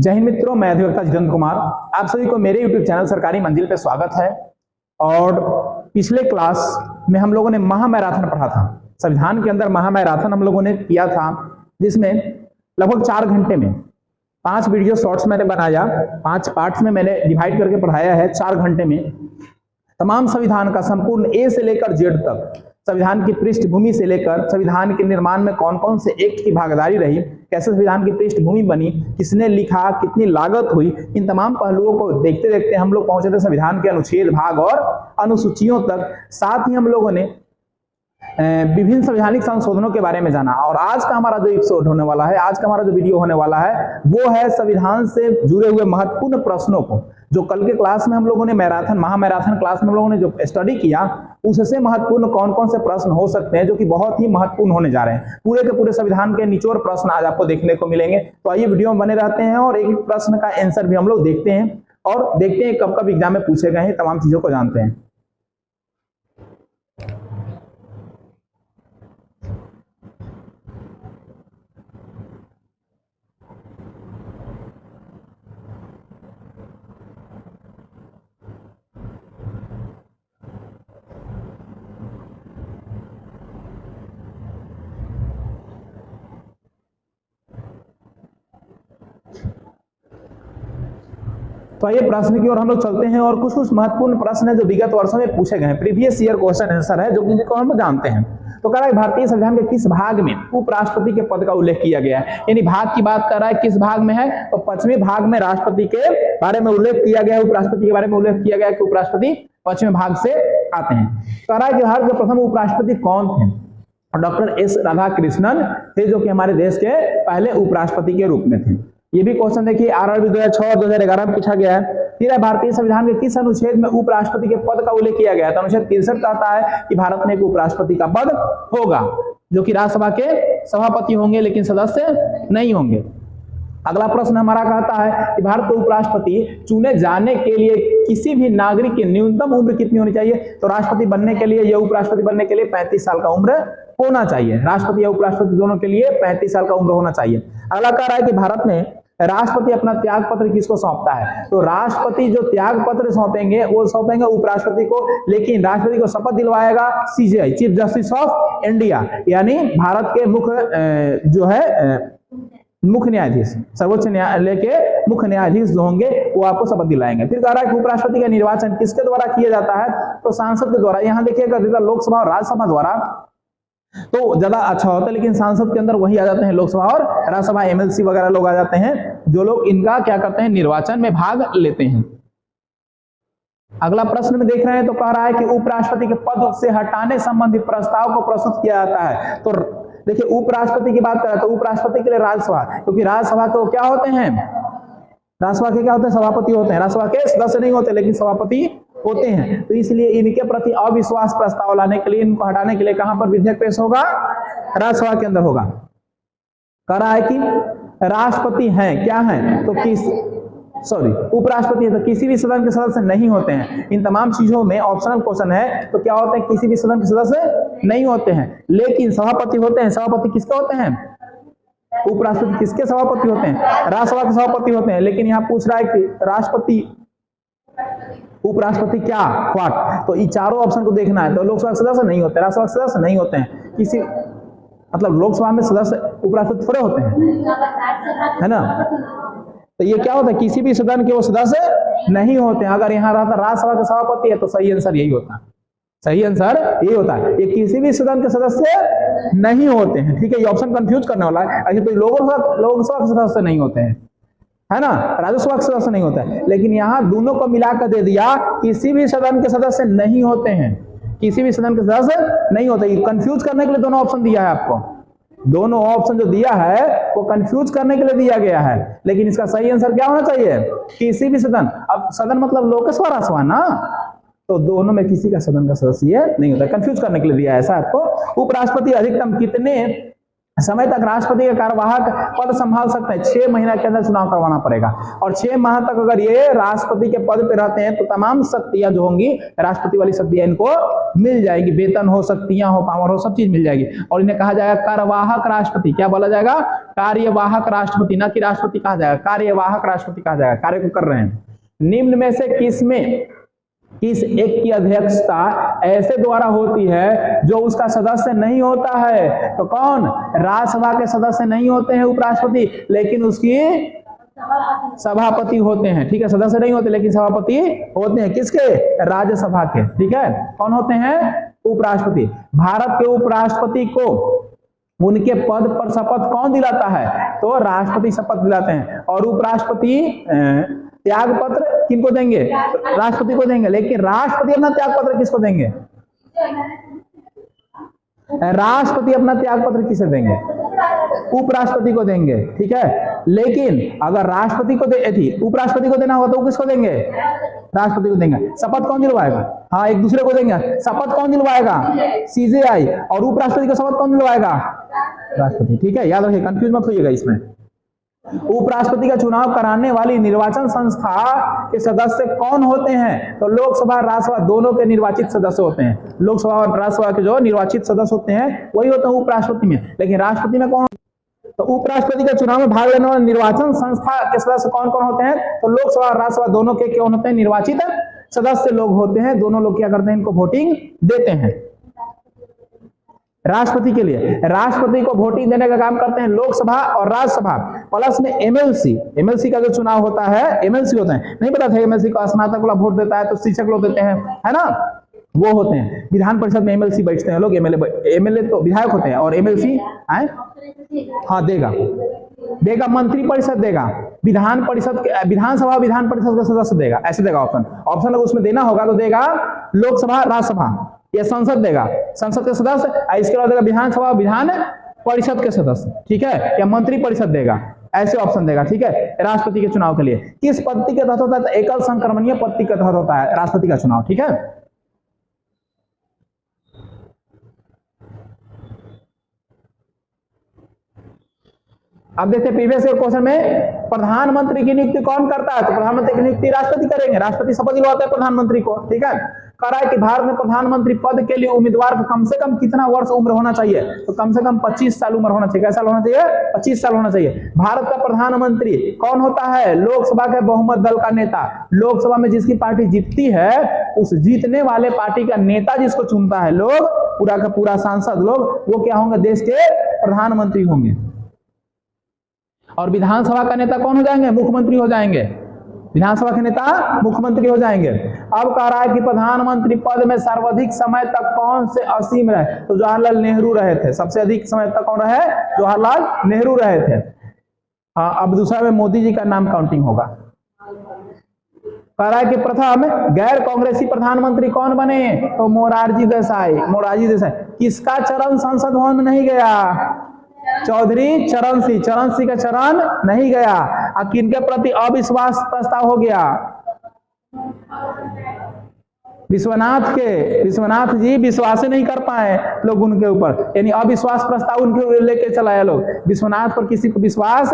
जय हिंद मित्रों, मैं अधिवक्ता जितेंद्र कुमार। आप सभी को मेरे YouTube चैनल सरकारी मंजिल पे स्वागत है। और पिछले क्लास में हम लोगों ने महामैराथन पढ़ा था। संविधान के अंदर महामैराथन हम लोगों ने किया था, जिसमें लगभग 4 घंटे में 5 वीडियो शॉर्ट्स मैंने बनाया, 5 पार्ट्स में मैंने डिवाइड करके पढ़ाया है। 4 घंटे में तमाम संविधान का संपूर्ण ए से लेकर जेड तक, संविधान की पृष्ठभूमि से लेकर संविधान के निर्माण में कौन कौन से एक्ट की भागीदारी रही, कैसे संविधान की पृष्ठभूमि बनी, किसने लिखा, कितनी लागत हुई, इन तमाम पहलुओं को देखते देखते हम लोग पहुंचे थे संविधान के अनुच्छेद, भाग और अनुसूचियों तक। साथ ही हम लोगों ने विभिन्न संवैधानिक संशोधनों के बारे में जाना। और आज का हमारा जो एपिसोड होने वाला है, आज का हमारा जो वीडियो होने वाला है, वो है संविधान से जुड़े हुए महत्वपूर्ण प्रश्नों को, जो कल के क्लास में हम लोगों ने महामैराथन क्लास में हम लोगों ने जो स्टडी किया, उससे महत्वपूर्ण कौन कौन से प्रश्न हो सकते हैं जो कि बहुत ही महत्वपूर्ण होने जा रहे हैं। पूरे के पूरे संविधान के निचोड़ प्रश्न आज आपको देखने को मिलेंगे। तो आइए वीडियो में बने रहते हैं और एक प्रश्न का आंसर भी हम लोग देखते हैं और देखते हैं कब कब एग्जाम में पूछे गए हैं, तमाम चीजों को जानते हैं। तो आइए प्रश्न की ओर हम लोग चलते हैं और कुछ कुछ महत्वपूर्ण प्रश्न है जो विगत वर्षों में पूछे गए हैं, प्रीवियस ईयर क्वेश्चन आंसर है, जो कि हम जानते हैं। तो कह रहा है भारतीय संविधान के किस भाग में उपराष्ट्रपति के पद का उल्लेख किया गया है, यानी भाग की बात कर रहा है, किस भाग में है, तो 5वें भाग में राष्ट्रपति के बारे में उल्लेख किया गया है, उपराष्ट्रपति के बारे में उल्लेख किया गया है कि उपराष्ट्रपति 5वें भाग से आते हैं। कह रहा है कि भारत के प्रथम उपराष्ट्रपति कौन थे, डॉक्टर एस राधाकृष्णन थे, जो कि हमारे देश के पहले उपराष्ट्रपति के रूप में थे। ये भी क्वेश्चन देखिए आरआरबी 2006 और 2011 में पूछा गया है। फिर भारतीय संविधान के किस अनुच्छेद में उपराष्ट्रपति के पद का उल्लेख किया गया है, तो अनुच्छेद 63 कहता है कि भारत में एक उपराष्ट्रपति का पद होगा, जो कि राज्यसभा के सभापति होंगे लेकिन सदस्य नहीं होंगे। अगला प्रश्न हमारा कहता है कि भारत के उपराष्ट्रपति चुने जाने के लिए किसी भी नागरिक की न्यूनतम उम्र कितनी होनी चाहिए, तो राष्ट्रपति बनने के लिए या उपराष्ट्रपति बनने के लिए 35 साल का उम्र होना चाहिए। राष्ट्रपति या उपराष्ट्रपति दोनों के लिए 35 साल का उम्र होना चाहिए। अगला कह रहा है कि भारत में राष्ट्रपति अपना त्याग पत्र किसको सौंपता है, तो राष्ट्रपति जो त्याग पत्र सौंपेंगे वो सौंपेंगे उपराष्ट्रपति को, लेकिन राष्ट्रपति को शपथ दिलवाएगा CJI, chief justice of India, यानी भारत के मुख्य न्यायाधीश, सर्वोच्च न्यायालय के मुख्य न्यायाधीश जो होंगे वो आपको शपथ दिलाएंगे। फिर कह रहा है कि उपराष्ट्रपति का निर्वाचन किसके द्वारा किया जाता है, तो सांसद के द्वारा। यहाँ देखिएगा लोकसभा और राज्यसभा द्वारा तो ज्यादा अच्छा होता है, लेकिन सांसद के अंदर वही आ जाते हैं, लोकसभा और राज्यसभा, एमएलसी वगैरह लोग आ जाते हैं, जो लोग इनका क्या करते हैं, निर्वाचन में भाग लेते हैं। अगला प्रश्न में देख रहे हैं, तो कह रहा है कि उपराष्ट्रपति के पद से हटाने संबंधित प्रस्ताव को प्रस्तुत किया जाता है। तो देखिए उपराष्ट्रपति की बात करें तो उपराष्ट्रपति के लिए राज्यसभा, क्योंकि राज्यसभा के क्या होते हैं, राज्यसभा के क्या होते हैं, सभापति होते हैं। राज्यसभा के सदस्य नहीं होते लेकिन सभापति होते हैं, तो इसलिए इनके प्रति अविश्वास प्रस्ताव लाने के लिए, इनको हटाने के लिए कहां पर विधेयक पेश होगा, राज्यसभा के अंदर होगा। कह रहा है कि राष्ट्रपति हैं, क्या हैं, तो उपराष्ट्रपति है तो किसी भी सदन के सदस्य नहीं होते हैं। इन तमाम चीजों में ऑप्शनल क्वेश्चन है, तो क्या होते हैं, किसी भी सदन के सदस्य नहीं होते हैं, लेकिन सभापति होते हैं। सभापति किसके होते हैं, उपराष्ट्रपति किसके सभापति होते हैं, राज्यसभा के सभापति होते हैं। लेकिन यहाँ पूछ रहा है कि राष्ट्रपति, उपराष्ट्रपति क्या, व्हाट, तो ये चारों ऑप्शन को देखना है। तो लोकसभा सदस्य नहीं होते, राज्यसभा सदस्य नहीं होते हैं, किसी मतलब लोकसभा में सदस्य उपराष्ट्रपति थोड़े होते हैं, है ना। तो ये क्या होता है, किसी भी सदन के वो सदस्य नहीं होते हैं। अगर यहाँ रहता राज्यसभा के सभापति है तो सही आंसर यही होता है, सही आंसर यही होता है, ये किसी भी सदन के सदस्य नहीं होते हैं। ठीक है, ये ऑप्शन कंफ्यूज करने वाला है। अच्छा, तो लोकसभा के सदस्य नहीं होते हैं, है ना, राज्यसभा के सदस्य नहीं होता है, लेकिन यहाँ दोनों को मिलाकर दे दिया, किसी भी सदन के सदस्य नहीं होते हैं, किसी भी सदन के सदस्य नहीं होते। कंफ्यूज करने के लिए दोनों ऑप्शन दिया है आपको, दोनों ऑप्शन जो दिया है वो कंफ्यूज करने के लिए दिया गया है, लेकिन इसका सही आंसर क्या होना चाहिए, किसी भी सदन। अब सदन मतलब लोकसभा राज्यसभा ना, तो दोनों में किसी का सदन का सदस्य नहीं होता, कंफ्यूज करने के लिए दिया है ऐसा आपको। उपराष्ट्रपति अधिकतम कितने समय तक राष्ट्रपति का कार्यवाहक पद संभाल सकते हैं। 6 महीना के अंदर चुनाव करवाना पड़ेगा और 6 माह तक अगर ये राष्ट्रपति के पद पे रहते हैं तो तमाम शक्तियां जो होंगी, राष्ट्रपति वाली शक्तियां इनको मिल जाएगी, वेतन हो, शक्तियां हो, पावर हो, सब चीज मिल जाएगी। और इन्हें कहा जाएगा कार्यवाहक राष्ट्रपति। क्या बोला जाएगा? कार्यवाहक राष्ट्रपति, ना कि राष्ट्रपति कहा जाएगा, कार्यवाहक राष्ट्रपति कहा जाएगा। कार्य को कर रहे हैं। निम्न में से किस एक की अध्यक्षता ऐसे द्वारा होती है जो उसका सदस्य नहीं होता है? तो कौन? राज्यसभा के सदस्य नहीं होते हैं उपराष्ट्रपति, लेकिन उसकी सभापति होते हैं। ठीक है, सदस्य नहीं होते लेकिन सभापति होते हैं। किसके? राज्यसभा के। ठीक है, कौन होते हैं? उपराष्ट्रपति। भारत के उपराष्ट्रपति को उनके पद पर शपथ कौन दिलाता है? तो राष्ट्रपति शपथ दिलाते हैं। और उपराष्ट्रपति त्याग पत्र किनको देंगे? राष्ट्रपति को देंगे। लेकिन राष्ट्रपति अपना त्याग पत्र किसको देंगे? राष्ट्रपति अपना त्याग पत्र किसे देंगे? उपराष्ट्रपति को देंगे। ठीक है, लेकिन अगर राष्ट्रपति को उपराष्ट्रपति को देना होगा तो किसको देंगे? राष्ट्रपति को देंगे। शपथ कौन दिलवाएगा? हाँ, एक दूसरे को देंगे। शपथ कौन दिलवाएगा? सीजेआई। और उपराष्ट्रपति को शपथ कौन दिलवाएगा? राष्ट्रपति। ठीक है, याद रखिए, कंफ्यूज मत होइएगा इसमें। उपराष्ट्रपति का चुनाव कराने वाली निर्वाचन संस्था के सदस्य कौन होते हैं? तो लोकसभा राज्यसभा दोनों के निर्वाचित सदस्य होते हैं। लोकसभा और राज्यसभा के जो निर्वाचित सदस्य होते हैं वही होते हैं उपराष्ट्रपति में। लेकिन राष्ट्रपति में कौन? तो उपराष्ट्रपति के चुनाव में भाग लेने वाले निर्वाचन संस्था के सदस्य कौन कौन होते हैं? तो लोकसभा और राज्यसभा दोनों के कौन होते हैं? निर्वाचित सदस्य लोग होते हैं। दोनों लोग क्या करते हैं? इनको वोटिंग देते हैं। राष्ट्रपति के लिए राष्ट्रपति को वोटिंग देने का काम करते हैं लोकसभा और राज्यसभा, प्लस में एमएलसी का जो चुनाव होता है, एमएलसी होते हैं, नहीं पता था एमएलसी को स्नातक वाला वोट देता है तो शिक्षक लोग देते हैं, है ना, वो होते हैं। विधान परिषद में एमएलसी बैठते हैं लोग, एमएलए तो विधायक होते हैं और एमएलसी हाँ देगा मंत्री परिषद देगा, विधान परिषद विधानसभा विधान परिषद का सदस्य देगा, ऐसे देगा ऑप्शन अगर उसमें देना होगा तो देगा लोकसभा राज्यसभा, या संसद देगा, संसद के सदस्य, इसके बाद देगा विधानसभा विधान परिषद के सदस्य, ठीक है, या मंत्री परिषद देगा, ऐसे ऑप्शन देगा। ठीक है, राष्ट्रपति के चुनाव के लिए किस पद्धति के तहत होता है? तो एकल संक्रमणीय पद्धति के तहत होता है राष्ट्रपति का चुनाव। ठीक है, अब देखते हैं प्रीवियस क्वेश्चन में प्रधानमंत्री की नियुक्ति कौन करता है? तो प्रधानमंत्री की नियुक्ति राष्ट्रपति करेंगे, राष्ट्रपति शपथ दिलवाता है प्रधानमंत्री को। ठीक है, कह रहा है कि भारत में प्रधानमंत्री पद के लिए उम्मीदवार को कम से कम कितना वर्ष उम्र होना चाहिए? तो कम से कम 25 साल उम्र होना चाहिए। कैसा होना चाहिए? 25 साल होना चाहिए। भारत का प्रधानमंत्री कौन होता है? लोकसभा के बहुमत दल का नेता। लोकसभा में जिसकी पार्टी जीतती है उस जीतने वाले पार्टी का नेता जिसको चुनता है लोग, पूरा का पूरा सांसद लोग, वो क्या होंगे? देश के प्रधानमंत्री होंगे। और विधानसभा का नेता कौन हो जाएंगे? मुख्यमंत्री हो जाएंगे। विधानसभा के नेता मुख्यमंत्री हो जाएंगे। अब कह रहा है कि प्रधानमंत्री पद में सर्वाधिक समय तक कौन से असीम रहे? तो जवाहरलाल नेहरू रहे थे। सबसे अधिक समय तक कौन रहे? जवाहरलाल नेहरू रहे थे। अब दूसरा में मोदी जी का नाम काउंटिंग होगा। कह रहा है कि प्रथम गैर कांग्रेसी प्रधानमंत्री कौन बने? तो मोरारजी देसाई। किसका चरण संसद भवन में नहीं गया? चौधरी चरण सिंह का चरण नहीं गया। किनके प्रति अविश्वास प्रस्ताव हो गया? विश्वनाथ जी विश्वास नहीं कर पाए लोग उनके ऊपर, यानी अविश्वास प्रस्ताव उनके लेके चलाया लोग। विश्वनाथ पर किसी को विश्वास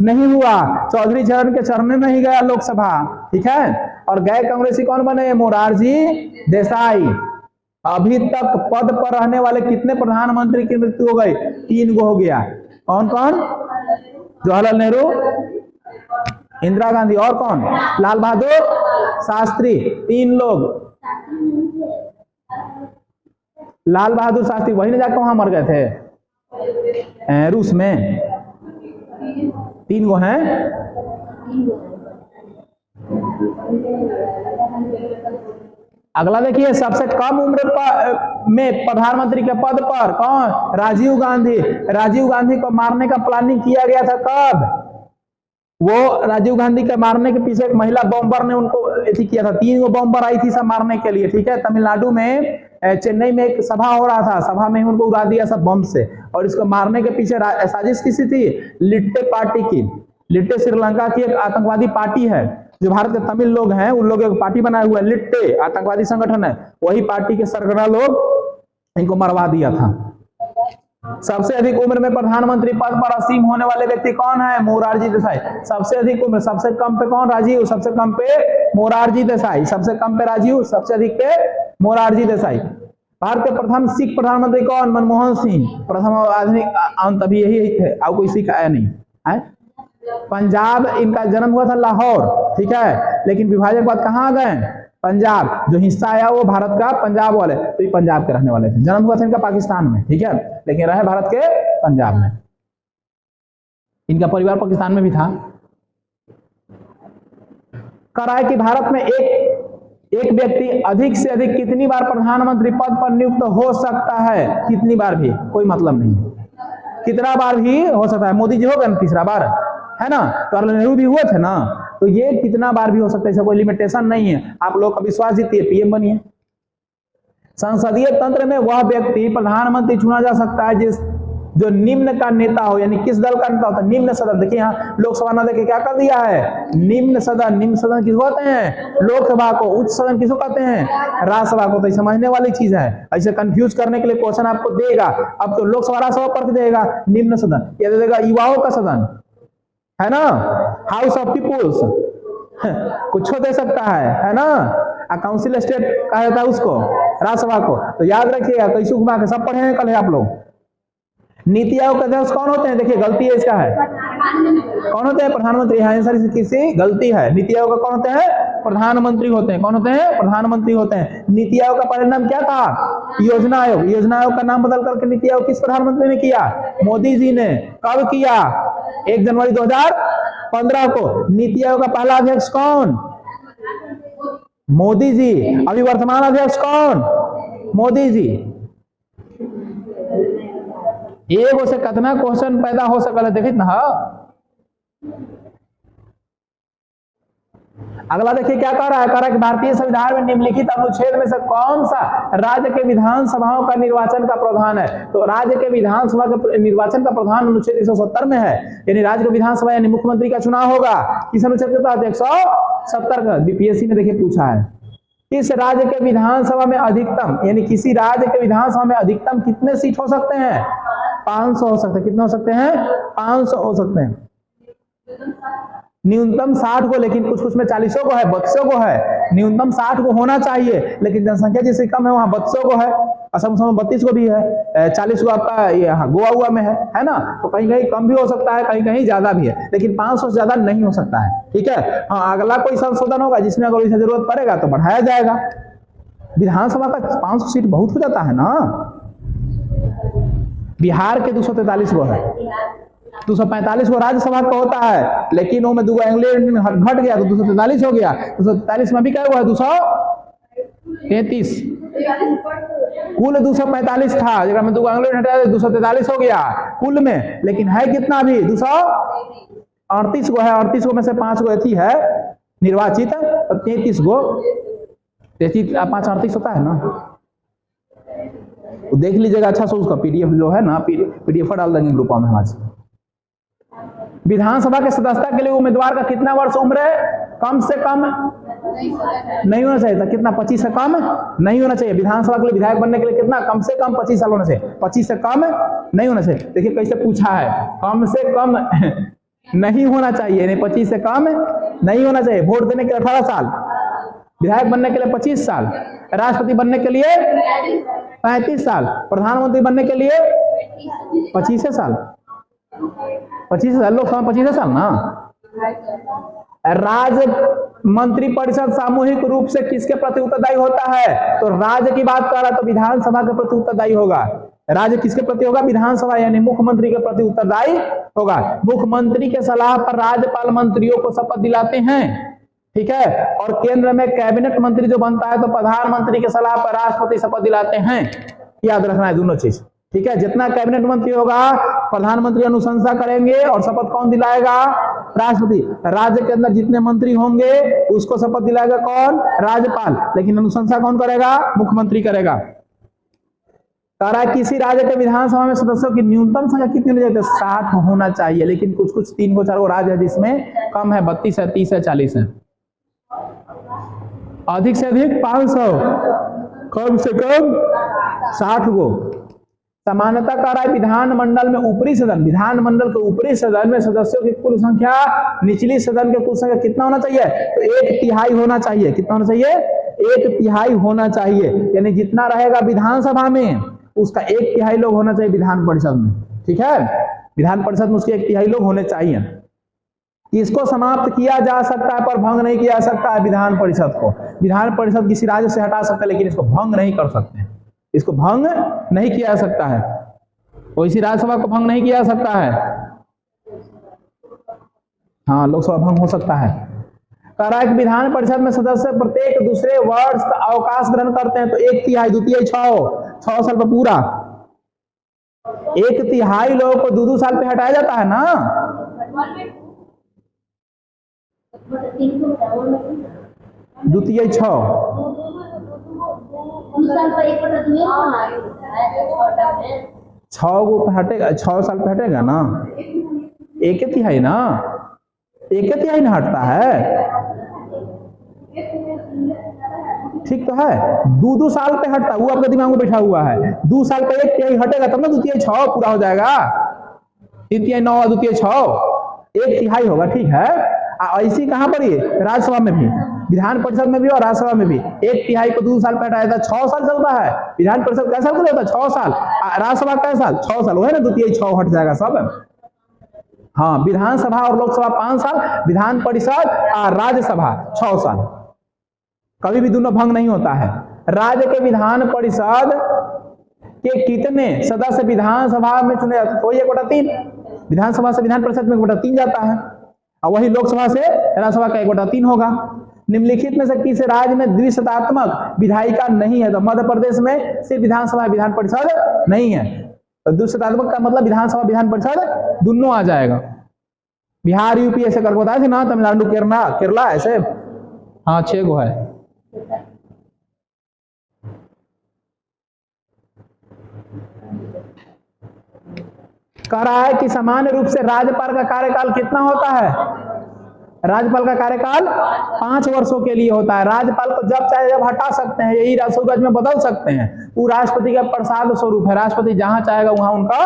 नहीं हुआ, चौधरी चरण के चरण में नहीं गया लोकसभा। ठीक है, और गैर कांग्रेसी कौन बने? मोरारजी देसाई। अभी तक पद पर रहने वाले कितने प्रधानमंत्री की मृत्यु हो गई? 3 गो हो गया। कौन कौन? जवाहरलाल नेहरू, इंदिरा गांधी, और कौन? लाल बहादुर शास्त्री। 3 लोग। लाल बहादुर शास्त्री वही ना जाकर वहां मर गए थे रूस में। 3 गो हैं। अगला देखिए, सबसे कम उम्र में प्रधानमंत्री के पद पर कौन? राजीव गांधी। राजीव गांधी को मारने का प्लानिंग किया गया था कब? वो राजीव गांधी के मारने के पीछे एक महिला बॉम्बर ने उनको किया था। 3 गो बॉम्बर आई थी सब मारने के लिए। ठीक है, तमिलनाडु में चेन्नई में एक सभा हो रहा था, सभा में उनको उड़ा दिया सब बम से। और इसको मारने के पीछे साजिश किसी थी? लिट्टे पार्टी की। लिट्टे श्रीलंका की एक आतंकवादी पार्टी है, जो भारत के तमिल लोग हैं उन लोग एक पार्टी बनाए हुए, लिट्टे आतंकवादी संगठन है, वही पार्टी के सरगना लोग इनको मरवा दिया था। सबसे अधिक उम्र में प्रधानमंत्री पद पर असीम होने वाले व्यक्ति कौन है? मोरारजी देसाई। सबसे अधिक उम्र, सबसे कम पे कौन? राजीव। सबसे कम पे मोरारजी देसाई। सबसे कम पे राजीव, सबसे अधिक पे मोरारजी देसाई। भारत के प्रथम सिख प्रधानमंत्री कौन? मनमोहन सिंह। प्रथम आधुनिक अंत अभी यही है, और कोई सिख आया नहीं है। पंजाब, इनका जन्म हुआ था लाहौर, ठीक है, लेकिन विभाजन के बाद कहाँ आ गए? पंजाब। जो हिस्सा आया वो भारत का पंजाब वाले, तो ये पंजाब के रहने वाले थे। जन्म हुआ था इनका पाकिस्तान में, ठीक है, लेकिन रहे भारत के पंजाब में। इनका परिवार पाकिस्तान में भी था। कह रहा है कि भारत में एक व्यक्ति अधिक से अधिक कितनी बार प्रधानमंत्री पद पर नियुक्त हो सकता है? कितनी बार भी कोई मतलब नहीं है, कितना बार भी हो सकता है। मोदी जी हो गए ना तीसरा बार, है ना, जवाहरलाल नेहरू भी हुए थे ना, तो ये कितना बार भी हो सकता है, इसका कोई लिमिटेशन नहीं है। आप लोग का विश्वास जीतिए, पीएम बनिए। संसदीय तंत्र में वह व्यक्ति प्रधानमंत्री चुना जा सकता है जो निम्न का नेता हो, यानी किस दल का नेता होता है? निम्न सदन। देखिए यहाँ लोकसभा ना देखे क्या कर दिया है? निम्न सदन। निम्न सदन किसको कहते हैं? लोकसभा को। उच्च सदन किसको कहते हैं? राज्यसभा को। तो ये समझने वाली चीज है, ऐसे कंफ्यूज करने के लिए क्वेश्चन आपको देगा। अब तो लोकसभा राज्यसभा पढ़ देगा, निम्न सदन या देगा युवाओं का सदन, है ना, हाउस ऑफ पीपुल्स, कुछ दे सकता है ना, काउंसिल स्टेट कहा जाता है उसको, राज्यसभा को। तो याद रखिएगा, कैसे घुमा के सब पढ़े हैं कल है आप लोग। नीति आयोग के अध्यक्ष कौन होते हैं? देखिए गलती है इसका है, कौन होते हैं? प्रधानमंत्री। आंसर किसी गलती है। नीति आयोग का कौन होते हैं? प्रधानमंत्री होते हैं। कौन होते हैं? प्रधानमंत्री होते हैं। नीति आयोग का परिणाम क्या था? योजना आयोग। योजना आयोग का नाम बदल करके नीति आयोग किस प्रधानमंत्री ने किया? मोदी जी ने। कब किया? 1 जनवरी 2015 को। नीति आयोग का पहला अध्यक्ष कौन? मोदी जी। अभी वर्तमान अध्यक्ष कौन? मोदी जी। एगो से कितना क्वेश्चन पैदा हो सकल है, देखिए ना। अगला देखिए क्या कह रहा है? कह रहा है कि भारतीय संविधान में निम्नलिखित अनुच्छेद में से कौन सा राज्य के विधानसभाओं का निर्वाचन का प्रावधान है? तो राज्य के विधानसभा के निर्वाचन का प्रावधान अनुच्छेद 170 में है, यानी राज्य के विधानसभा यानी मुख्यमंत्री का चुनाव होगा। किस अनुच्छेद के तहत? 170 का। बीपीएससी ने देखिए पूछा है, किस राज्य के विधानसभा में अधिकतम, यानी किसी राज्य के विधानसभा में अधिकतम कितने सीट हो सकते हैं? 500 हो सकते हैं। कितने हो सकते हैं? 500 हो सकते हैं। न्यूनतम 60 को, लेकिन कुछ कुछ में 40 को है, 32 को है। न्यूनतम 60 को होना चाहिए, लेकिन जनसंख्या जिससे कम है वहां 32 को है। असम में 32 को भी है, 40 को आपका यहाँ गोवा हुआ में है ना। तो कहीं कहीं कम भी हो सकता है, कहीं कहीं ज्यादा भी है, लेकिन 500 से ज्यादा नहीं हो सकता है, ठीक है। हाँ, अगला कोई संशोधन होगा जिसमें अगर इसे जरूरत पड़ेगा तो बढ़ाया जाएगा। विधानसभा का 500 सीट बहुत हो जाता है ना। बिहार के 243 को है, 245 को राज्यसभा का होता है, लेकिन वो में 2 इंग्लैंड घट गया तो 243 हो गया। 243 में भी क्या हुआ है? 233। कुल 245 था, जगह में 2 इंग्लैंड हटा 243 हो गया कुल में, लेकिन है कितना भी? 238 को है। 38 को में से 5 को अथी है निर्वाचित, तो 33 को 33 5 38 होता है ना। तो देख लीजिएगा अच्छा से, उसका पीडीएफ जो है ना, पीडीएफ डाल देंगे ग्रुप में आज। विधानसभा के सदस्यता के लिए उम्मीदवार का कितना वर्ष उम्र है? कम से कम नहीं होना चाहिए था। कितना? 25 से कम नहीं होना चाहिए। विधानसभा के लिए विधायक बनने के लिए कितना? कम से कम 25 साल होना चाहिए। 25 से कम नहीं होना चाहिए। देखिए कैसे पूछा है, कम से कम नहीं होना चाहिए, नहीं 25 से कम नहीं होना चाहिए। वोट देने के लिए 18 साल, विधायक बनने के लिए 25 साल, राष्ट्रपति बनने के लिए 35 साल, प्रधानमंत्री बनने के लिए 25 साल। 25 साल, लोकसभा 25 साल ना। राज्य मंत्री परिषद सामूहिक रूप से किसके प्रति उत्तरदायी होता है? तो राज्य की बात कर रहा है तो विधानसभा के प्रति उत्तरदायी होगा। राज्य किसके प्रति होगा? विधानसभा यानी मुख्यमंत्री के प्रति उत्तरदायी होगा। मुख्यमंत्री के सलाह पर राज्यपाल मंत्रियों को शपथ दिलाते हैं, ठीक है। और केंद्र में कैबिनेट मंत्री जो बनता है तो प्रधानमंत्री के सलाह पर राष्ट्रपति शपथ दिलाते हैं। याद रखना है दोनों चीज, ठीक है। जितना कैबिनेट मंत्री होगा प्रधानमंत्री अनुशंसा करेंगे और शपथ कौन दिलाएगा? राष्ट्रपति। राज्य के अंदर जितने मंत्री होंगे उसको शपथ दिलाएगा कौन? राज्यपाल। लेकिन अनुशंसा कौन करेगा? मुख्यमंत्री करेगा। कह रहा है किसी राज्य के विधानसभा में सदस्यों की न्यूनतम संख्या कितनी होनी चाहिए? 60 होना चाहिए, लेकिन कुछ कुछ 3 को 4 को राज्य है जिसमें कम है, 32 है, 30 है, 40 है। अधिक से अधिक 500, कम से कम 60 को। समानता कह रहा है विधानमंडल में ऊपरी सदन, विधानमंडल के ऊपरी सदन में सदस्यों की कुल संख्या निचली सदन के कुल संख्या कितना होना चाहिए? तो 1/3 होना चाहिए। कितना होना चाहिए? 1/3 होना चाहिए। यानी जितना रहेगा विधानसभा में उसका 1/3 लोग होना चाहिए विधान परिषद में। ठीक है, विधान परिषद में उसके 1/3 लोग होने चाहिए। इसको समाप्त किया जा सकता है पर भंग नहीं किया जा सकता है विधान परिषद को। विधान परिषद किसी राज्य से हटा सकते हैं लेकिन इसको भंग नहीं कर सकते, इसको भंग नहीं किया जा सकता है। कोई राज्यसभा को भंग नहीं किया जा सकता है। हाँ, लोकसभा भंग हो सकता है। कह रहा है कि विधान परिषद में सदस्य प्रत्येक दूसरे वर्ष का अवकाश ग्रहण करते हैं तो 1/3 2/3 6 साल पर पूरा 1/3 लोगों को 2-2 साल पे हटाया जाता है ना। 2/3 6 6 को हटेगा, 6 साल पे हटेगा ना। 1/3 ना, 1/3 ना हटता है। ठीक तो है, 2-2 साल पे हटता, वो आपके दिमाग में बैठा हुआ है। 2 साल पे 1/3 हटेगा तब ना 2/3 6 पूरा हो जाएगा। 3/3 9 2/3 6 1/3 होगा। ठीक है, ऐसी कहां पर ये राज्यसभा में भी, विधान परिषद में भी और राज्यसभा में भी 1/3 को 2 साल पे हटाया था। 6 साल चलता है। विधान परिषद कैसा चलता है? 6 साल। राज्यसभा कैसा? 6 साल। वो है ना 2/3 6 हट जाएगा सब। हाँ, विधानसभा और लोकसभा 5 साल, विधान परिषद और राज्यसभा 6 साल। कभी भी दोनों भंग नहीं होता है। राज्य के विधान परिषद के कितने सदस्य विधानसभा में चुने जाते हैं? तो 1/3 विधानसभा से विधान परिषद में 1/3 जाता है और वही लोकसभा से राज्यसभा का 1/3 होगा। निम्नलिखित में से किस राज्य में द्विसत्तात्मक विधायिका नहीं है? तो मध्य प्रदेश में सिर्फ विधानसभा विधान परिषद नहीं है। तो द्विसत्तात्मक का मतलब विधानसभा विधान परिषद दोनों आ जाएगा। बिहार यूपी ऐसे करके बताए थे ना, तमिलनाडु केरला ऐसे। हाँ, 6 गो है। कह रहा है कि सामान्य रूप से राज्यपाल का कार्यकाल कितना होता है? राज्यपाल का कार्यकाल 5 वर्षों के लिए होता है। राज्यपाल को जब चाहे जब हटा सकते हैं, यही स्वराज में बदल सकते हैं। वो राष्ट्रपति का प्रसाद स्वरूप है, राष्ट्रपति जहां चाहेगा वहां उनका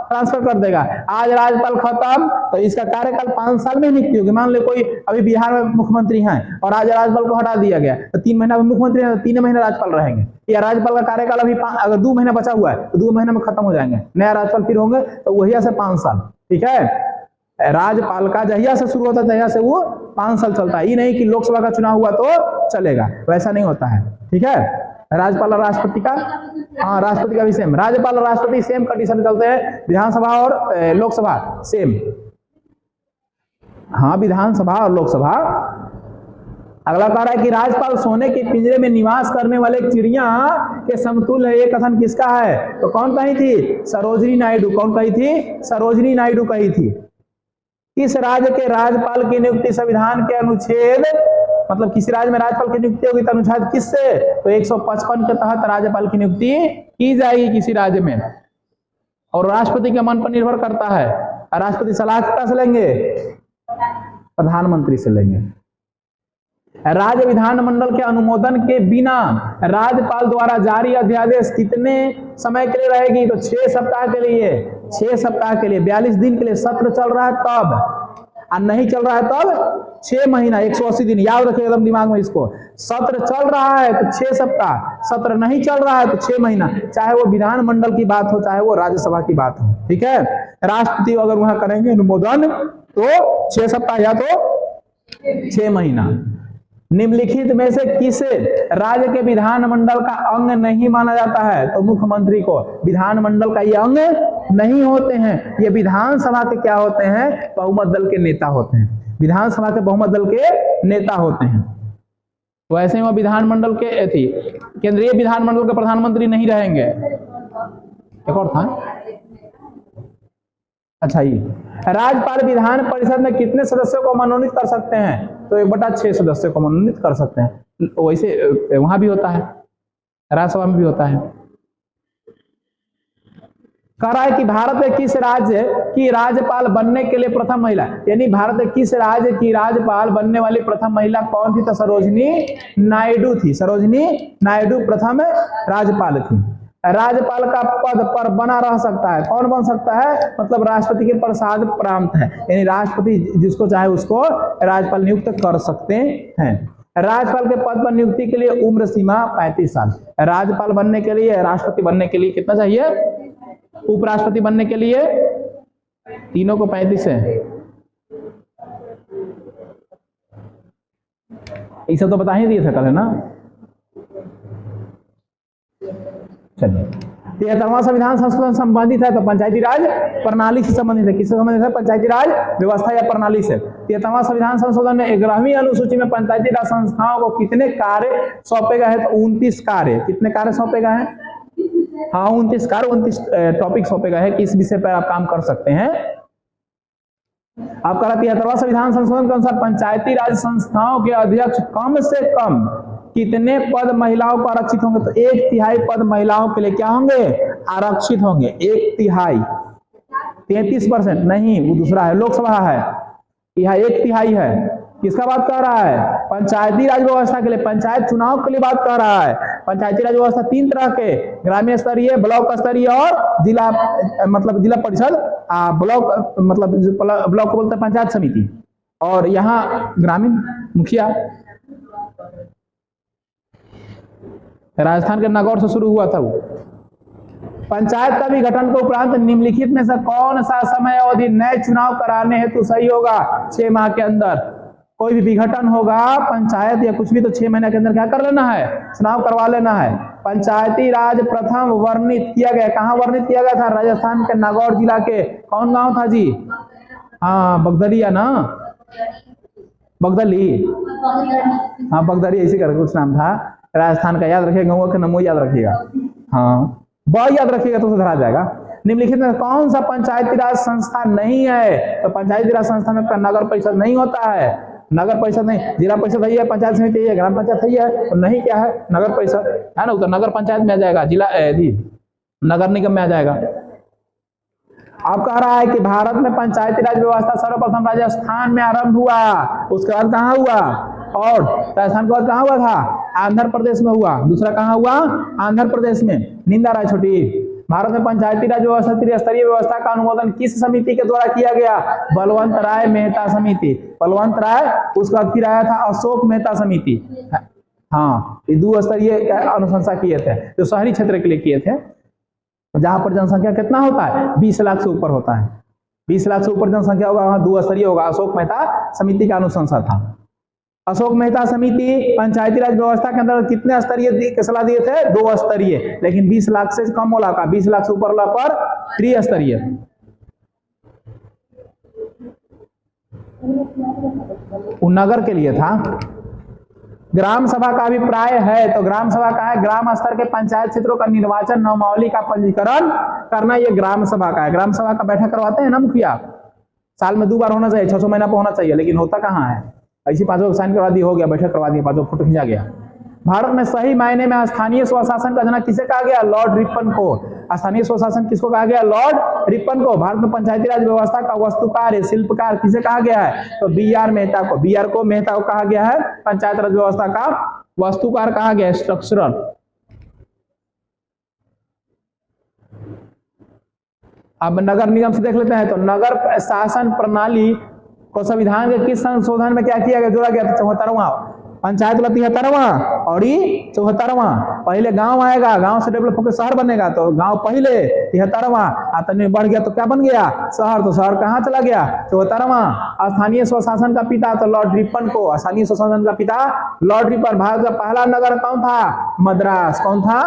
ट्रांसफर कर देगा। आज राज्यपाल खत्म तो इसका कार्यकाल 5 साल में नियुक्ति होगी। मान लो कोई अभी बिहार में मुख्यमंत्री हैं और आज राज्यपाल को हटा दिया गया तो 3 महीना मुख्यमंत्री है तो 3 महीने राज्यपाल रहेंगे। या राज्यपाल का कार्यकाल अभी अगर 2 महीना बचा हुआ है तो 2 महीने में खत्म हो जाएंगे, नया राज्यपाल फिर होंगे तो वही से 5 साल। ठीक है, राज्यपाल का जहिया से शुरू होता है तहिया से वो 5 साल चलता है। ये नहीं कि लोकसभा का चुनाव हुआ तो चलेगा, वैसा नहीं होता है। ठीक है, राज्यपाल और राष्ट्रपति का, हाँ राष्ट्रपति का भी सेम, राज्यपाल और राष्ट्रपति सेम कंडीशन चलते हैं। विधानसभा और लोकसभा सेम। हाँ, विधानसभा और लोकसभा। अगला कह रहा है कि राज्यपाल सोने के पिंजरे में निवास करने वाले चिड़िया के समतुल्य है। ये कथन किसका है? तो कौन कही थी? सरोजिनी नायडू। कौन कही थी? सरोजिनी नायडू कही थी। किस राज्य के राज्यपाल की नियुक्ति संविधान के अनुच्छेद, मतलब किसी राज्य में राज्यपाल की नियुक्ति होगी तो अनुच्छेद किससे? तो 155 के तहत राज्यपाल की नियुक्ति की जाएगी किसी राज्य में। और राष्ट्रपति के मन पर निर्भर करता है। राष्ट्रपति सलाह किसका से लेंगे? प्रधानमंत्री से लेंगे। राज्य विधानमंडल के अनुमोदन के बिना राज्यपाल द्वारा जारी अध्यादेश कितने समय के लिए रहेगी? तो 6 सप्ताह के लिए। 6 सप्ताह के लिए, 42 दिन के लिए। सत्र चल रहा है तब, और नहीं चल रहा है तब 6 महीना 180 दिन। याद रखिए एकदम दिमाग में इसको। सत्र चल रहा है तो 6 सप्ताह, सत्र नहीं चल रहा है तो 6 महीना। चाहे वो विधानमंडल की बात हो चाहे वो राज्यसभा की बात हो। ठीक है, राष्ट्रपति अगर वहां करेंगे अनुमोदन तो 6 सप्ताह या तो 6 महीना। निम्नलिखित में से किस राज्य के विधानमंडल का अंग नहीं माना जाता है? तो मुख्यमंत्री को विधानमंडल का ये अंग नहीं होते हैं। ये विधानसभा के क्या होते हैं? बहुमत दल के नेता होते हैं। विधानसभा के बहुमत दल के नेता होते हैं। तो ऐसे ही वो विधानमंडल के केंद्रीय विधानमंडल के प्रधानमंत्री नहीं रहेंगे। एक और था, अच्छा ये राज्यपाल विधान परिषद में कितने सदस्यों को मनोनीत कर सकते हैं? तो 1/6 सदस्यों को मनोनीत कर सकते हैं। वैसे वहां भी होता है, राज्यसभा में भी होता है। कह रहा है कि भारत में किस राज्य की राज्यपाल बनने के लिए प्रथम महिला, यानी भारत में किस राज्य की राज्यपाल बनने वाली प्रथम महिला कौन थी? तो सरोजिनी नायडू थी। सरोजिनी नायडू प्रथम राज्यपाल थी। राज्यपाल का पद पर बना रह सकता है। कौन बन सकता है? मतलब राष्ट्रपति के प्रसाद प्राप्त है, यानी राष्ट्रपति जिसको चाहे उसको राज्यपाल नियुक्त कर सकते हैं। राज्यपाल के पद पर नियुक्ति के लिए उम्र सीमा 35 साल। राज्यपाल बनने के लिए, राष्ट्रपति बनने के लिए कितना चाहिए? उपराष्ट्रपति बनने के लिए तीनों को 35 है। ये सब तो बता ही दिए थे कल, है ना? चलिए, 73वां संविधान संशोधन संबंधित है तो पंचायती राज प्रणाली से संबंधित है। किससे संबंधित है? पंचायती राज व्यवस्था या प्रणाली से। 73वां संविधान संशोधन में 11वीं अनुसूची में पंचायती राज संस्थाओं को कितने कार्य सौंपे गए हैं? तो 29 कार्य। कितने कार्य सौंपे गए हैं? हाँ, 29 कार्य, 29 टॉपिक सौंपे गए हैं कि इस विषय पर आप काम कर सकते हैं। आपका 73वां संविधान संशोधन के अनुसार पंचायती राज संस्थाओं के अध्यक्ष कम से कम कितने पद महिलाओं को आरक्षित होंगे? तो 1/3 पद महिलाओं के लिए क्या होंगे? आरक्षित होंगे। 1/3, 33% नहीं, वो दूसरा है, लोकसभा है। यह 1/3 है। किसका बात कर रहा है? पंचायती राज व्यवस्था के लिए, पंचायत चुनाव के लिए बात कर रहा है। पंचायती राज व्यवस्था 3 तरह के, ग्रामीण स्तरीय, ब्लॉक स्तरीय और जिला, मतलब जिला परिषद, ब्लॉक मतलब ब्लॉक को बोलते हैं पंचायत समिति, और यहाँ ग्रामीण मुखिया। राजस्थान के नागौर से शुरू हुआ था वो। पंचायत का भी गठन के उपरांत निम्नलिखित में से कौन सा समय अवधि नए चुनाव कराने हेतु सही होगा? 6 माह के अंदर कोई भी विघटन होगा पंचायत या कुछ भी, तो 6 महीने के अंदर क्या कर लेना है? चुनाव करवा लेना है। पंचायती राज प्रथम वर्णित किया गया, कहाँ वर्णित किया गया था? राजस्थान के नागौर जिला के कौन गांव था जी? हाँ, बगदलिया ना, बगदली, हाँ बगदली ऐसे करके कुछ नाम था राजस्थान का। याद रखिएगा, गाँव का नाम याद रखिएगा, हाँ बहुत याद रखिएगा तो सुधरा जाएगा। निम्नलिखित में कौन सा पंचायती राज संस्था नहीं है? तो पंचायती राज संस्था में नगर परिषद नहीं होता है। नगर परिषद नहीं, जिला परिषद है, पंचायत समिति है, ग्राम पंचायत है, तो नहीं क्या है? नगर परिषद है ना, तो नगर पंचायत में आ जाएगा, जिला नगर निगम में आ जाएगा। अब कह रहा है कि भारत में पंचायती राज व्यवस्था सर्वप्रथम राजस्थान में आरंभ हुआ, उसके बाद कहाँ हुआ? और राजस्थान के बाद कहाँ हुआ था? आंध्र प्रदेश में हुआ। दूसरा कहाँ हुआ? आंध्र प्रदेश में। नींदा राय छोटी। भारत में पंचायती राज व्यवस्था त्रिस्तरीय व्यवस्था का अनुमोदन किस समिति के द्वारा किया गया? बलवंत राय मेहता समिति। बलवंत राय, उसका फिर आया था अशोक मेहता समिति। हाँ, ये 2 स्तरीय अनुशंसा किए थे, जो शहरी क्षेत्र के लिए किए थे, जहां पर जनसंख्या कितना होता है? 20 लाख से ऊपर होता है। 20 लाख से ऊपर जनसंख्या होगा, वहां 2 स्तरीय होगा। अशोक मेहता समिति का अनुशंसा था। अशोक मेहता समिति पंचायती राज व्यवस्था के अंदर कितने स्तरीय सलाह दिए थे? 2 स्तरीय, लेकिन 20 लाख से कम वाला का, 20 लाख से ऊपर वाला पर त्रिस्तरीय। नगर के लिए था। ग्राम सभा का अभिप्राय है, तो ग्राम सभा का है ग्राम स्तर के पंचायत क्षेत्रों का निर्वाचन, नामावली का पंजीकरण करना, ये ग्राम सभा का है। ग्राम सभा का बैठक करवाते हैं ना मुखिया, साल में 2 बार होना चाहिए, 600 महीना पर होना चाहिए, लेकिन होता कहाँ है? ऐसी 5 साइन करवा दी, हो गया, बैठक करवा दी, 5 फोटो खींचा गया। भारत में सही मायने में स्थानीय स्वशासन का जनक किसे कहा गया? लॉर्ड रिपन को। स्थानीय स्वशासन किसको कहा गया? लॉर्ड रिपन को। भारत में पंचायती राज व्यवस्था का वास्तुकार, शिल्पकार किसे कहा गया है? तो BR मेहता को। BR को मेहता को कहा गया है पंचायत राज व्यवस्था का वास्तुकार कहा गया है, स्ट्रक्चरल। अब नगर निगम से देख लेते हैं, तो नगर शासन प्रणाली को संविधान के किस संशोधन में क्या किया गया? जोड़ा गया था 74वां। पंचायत वाला 73वां और ये 74वां। पहले गांव आएगा, गांव से डेवलप होकर शहर बनेगा, तो गांव पहले 73वां, आतंक बढ़ गया तो क्या बन गया? शहर। तो शहर कहाँ चला गया? 74वां। स्थानीय स्वशासन का पिता तो लॉर्ड रिपन को। स्थानीय स्वशासन का पिता लॉर्ड रिपन। भारत का पहला नगर कौन था? मद्रास। कौन था?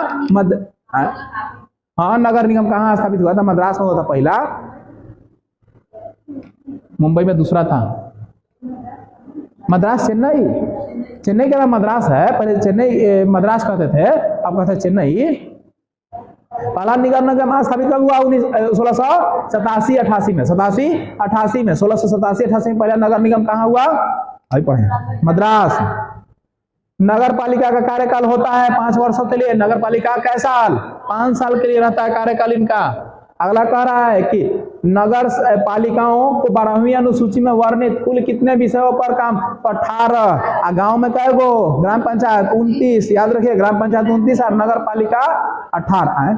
हाँ, नगर निगम कहाँ स्थापित हुआ था? मद्रास में हुआ था पहला। मुंबई में दूसरा था। मद्रास चेन्नई, चेन्नई के बाद मद्रास है, पहले चेन्नई मद्रास कहते थे, अब कहते हैं चेन्नई। पहला निगम नगर स्थापित कब हुआ? 1687-88 में। 87-88 में, 1687-88 में पहला नगर निगम कहाँ हुआ? अभी पढ़े, मद्रास। नगर पालिका का कार्यकाल होता है 5 वर्षों के लिए। नगर पालिका कै साल? 5 साल के लिए रहता है कार्यकाल इनका। अगला कह रहा है कि नगर पालिकाओं को 12वीं अनुसूची में वर्णित कुल कितने विषयों पर काम? 18। गांव में कै गो? ग्राम पंचायत 29। याद रखिए, ग्राम पंचायत 29 और नगर पालिका 18 है।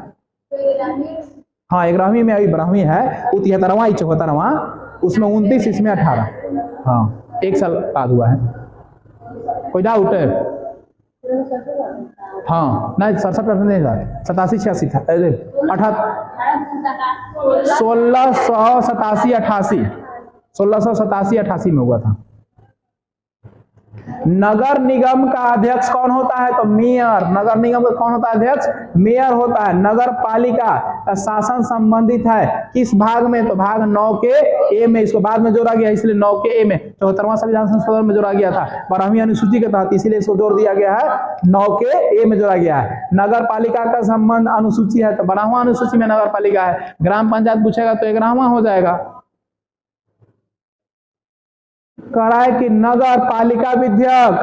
हाँ, 11वीं में अभी 12वीं है, 73वां 74वां, उसमें 29, इसमें 18। हाँ, एक साल बाद हुआ है। कोई डाउट है? हाँ, नहीं 67% नहीं था, 87 86 था, 1687 88 में हुआ था। नगर निगम का अध्यक्ष कौन होता है? तो मेयर। नगर निगम का कौन होता है अध्यक्ष? मेयर होता है। नगर पालिका का शासन संबंधित है किस भाग में? तो भाग 9 के ए में। इसको बाद में जोड़ा गया, इसलिए 9 के ए में 74वां संविधान संशोधन में जोड़ा गया था 12वीं अनुसूची के तहत, इसीलिए इसको जोड़ दिया गया है, 9 के ए में जोड़ा गया है। नगर पालिका का संबंध अनुसूची है तो 12वां अनुसूची में नगर पालिका है। ग्राम पंचायत पूछेगा तो 11वां हो जाएगा। कह रहा है कि नगर पालिका विधेयक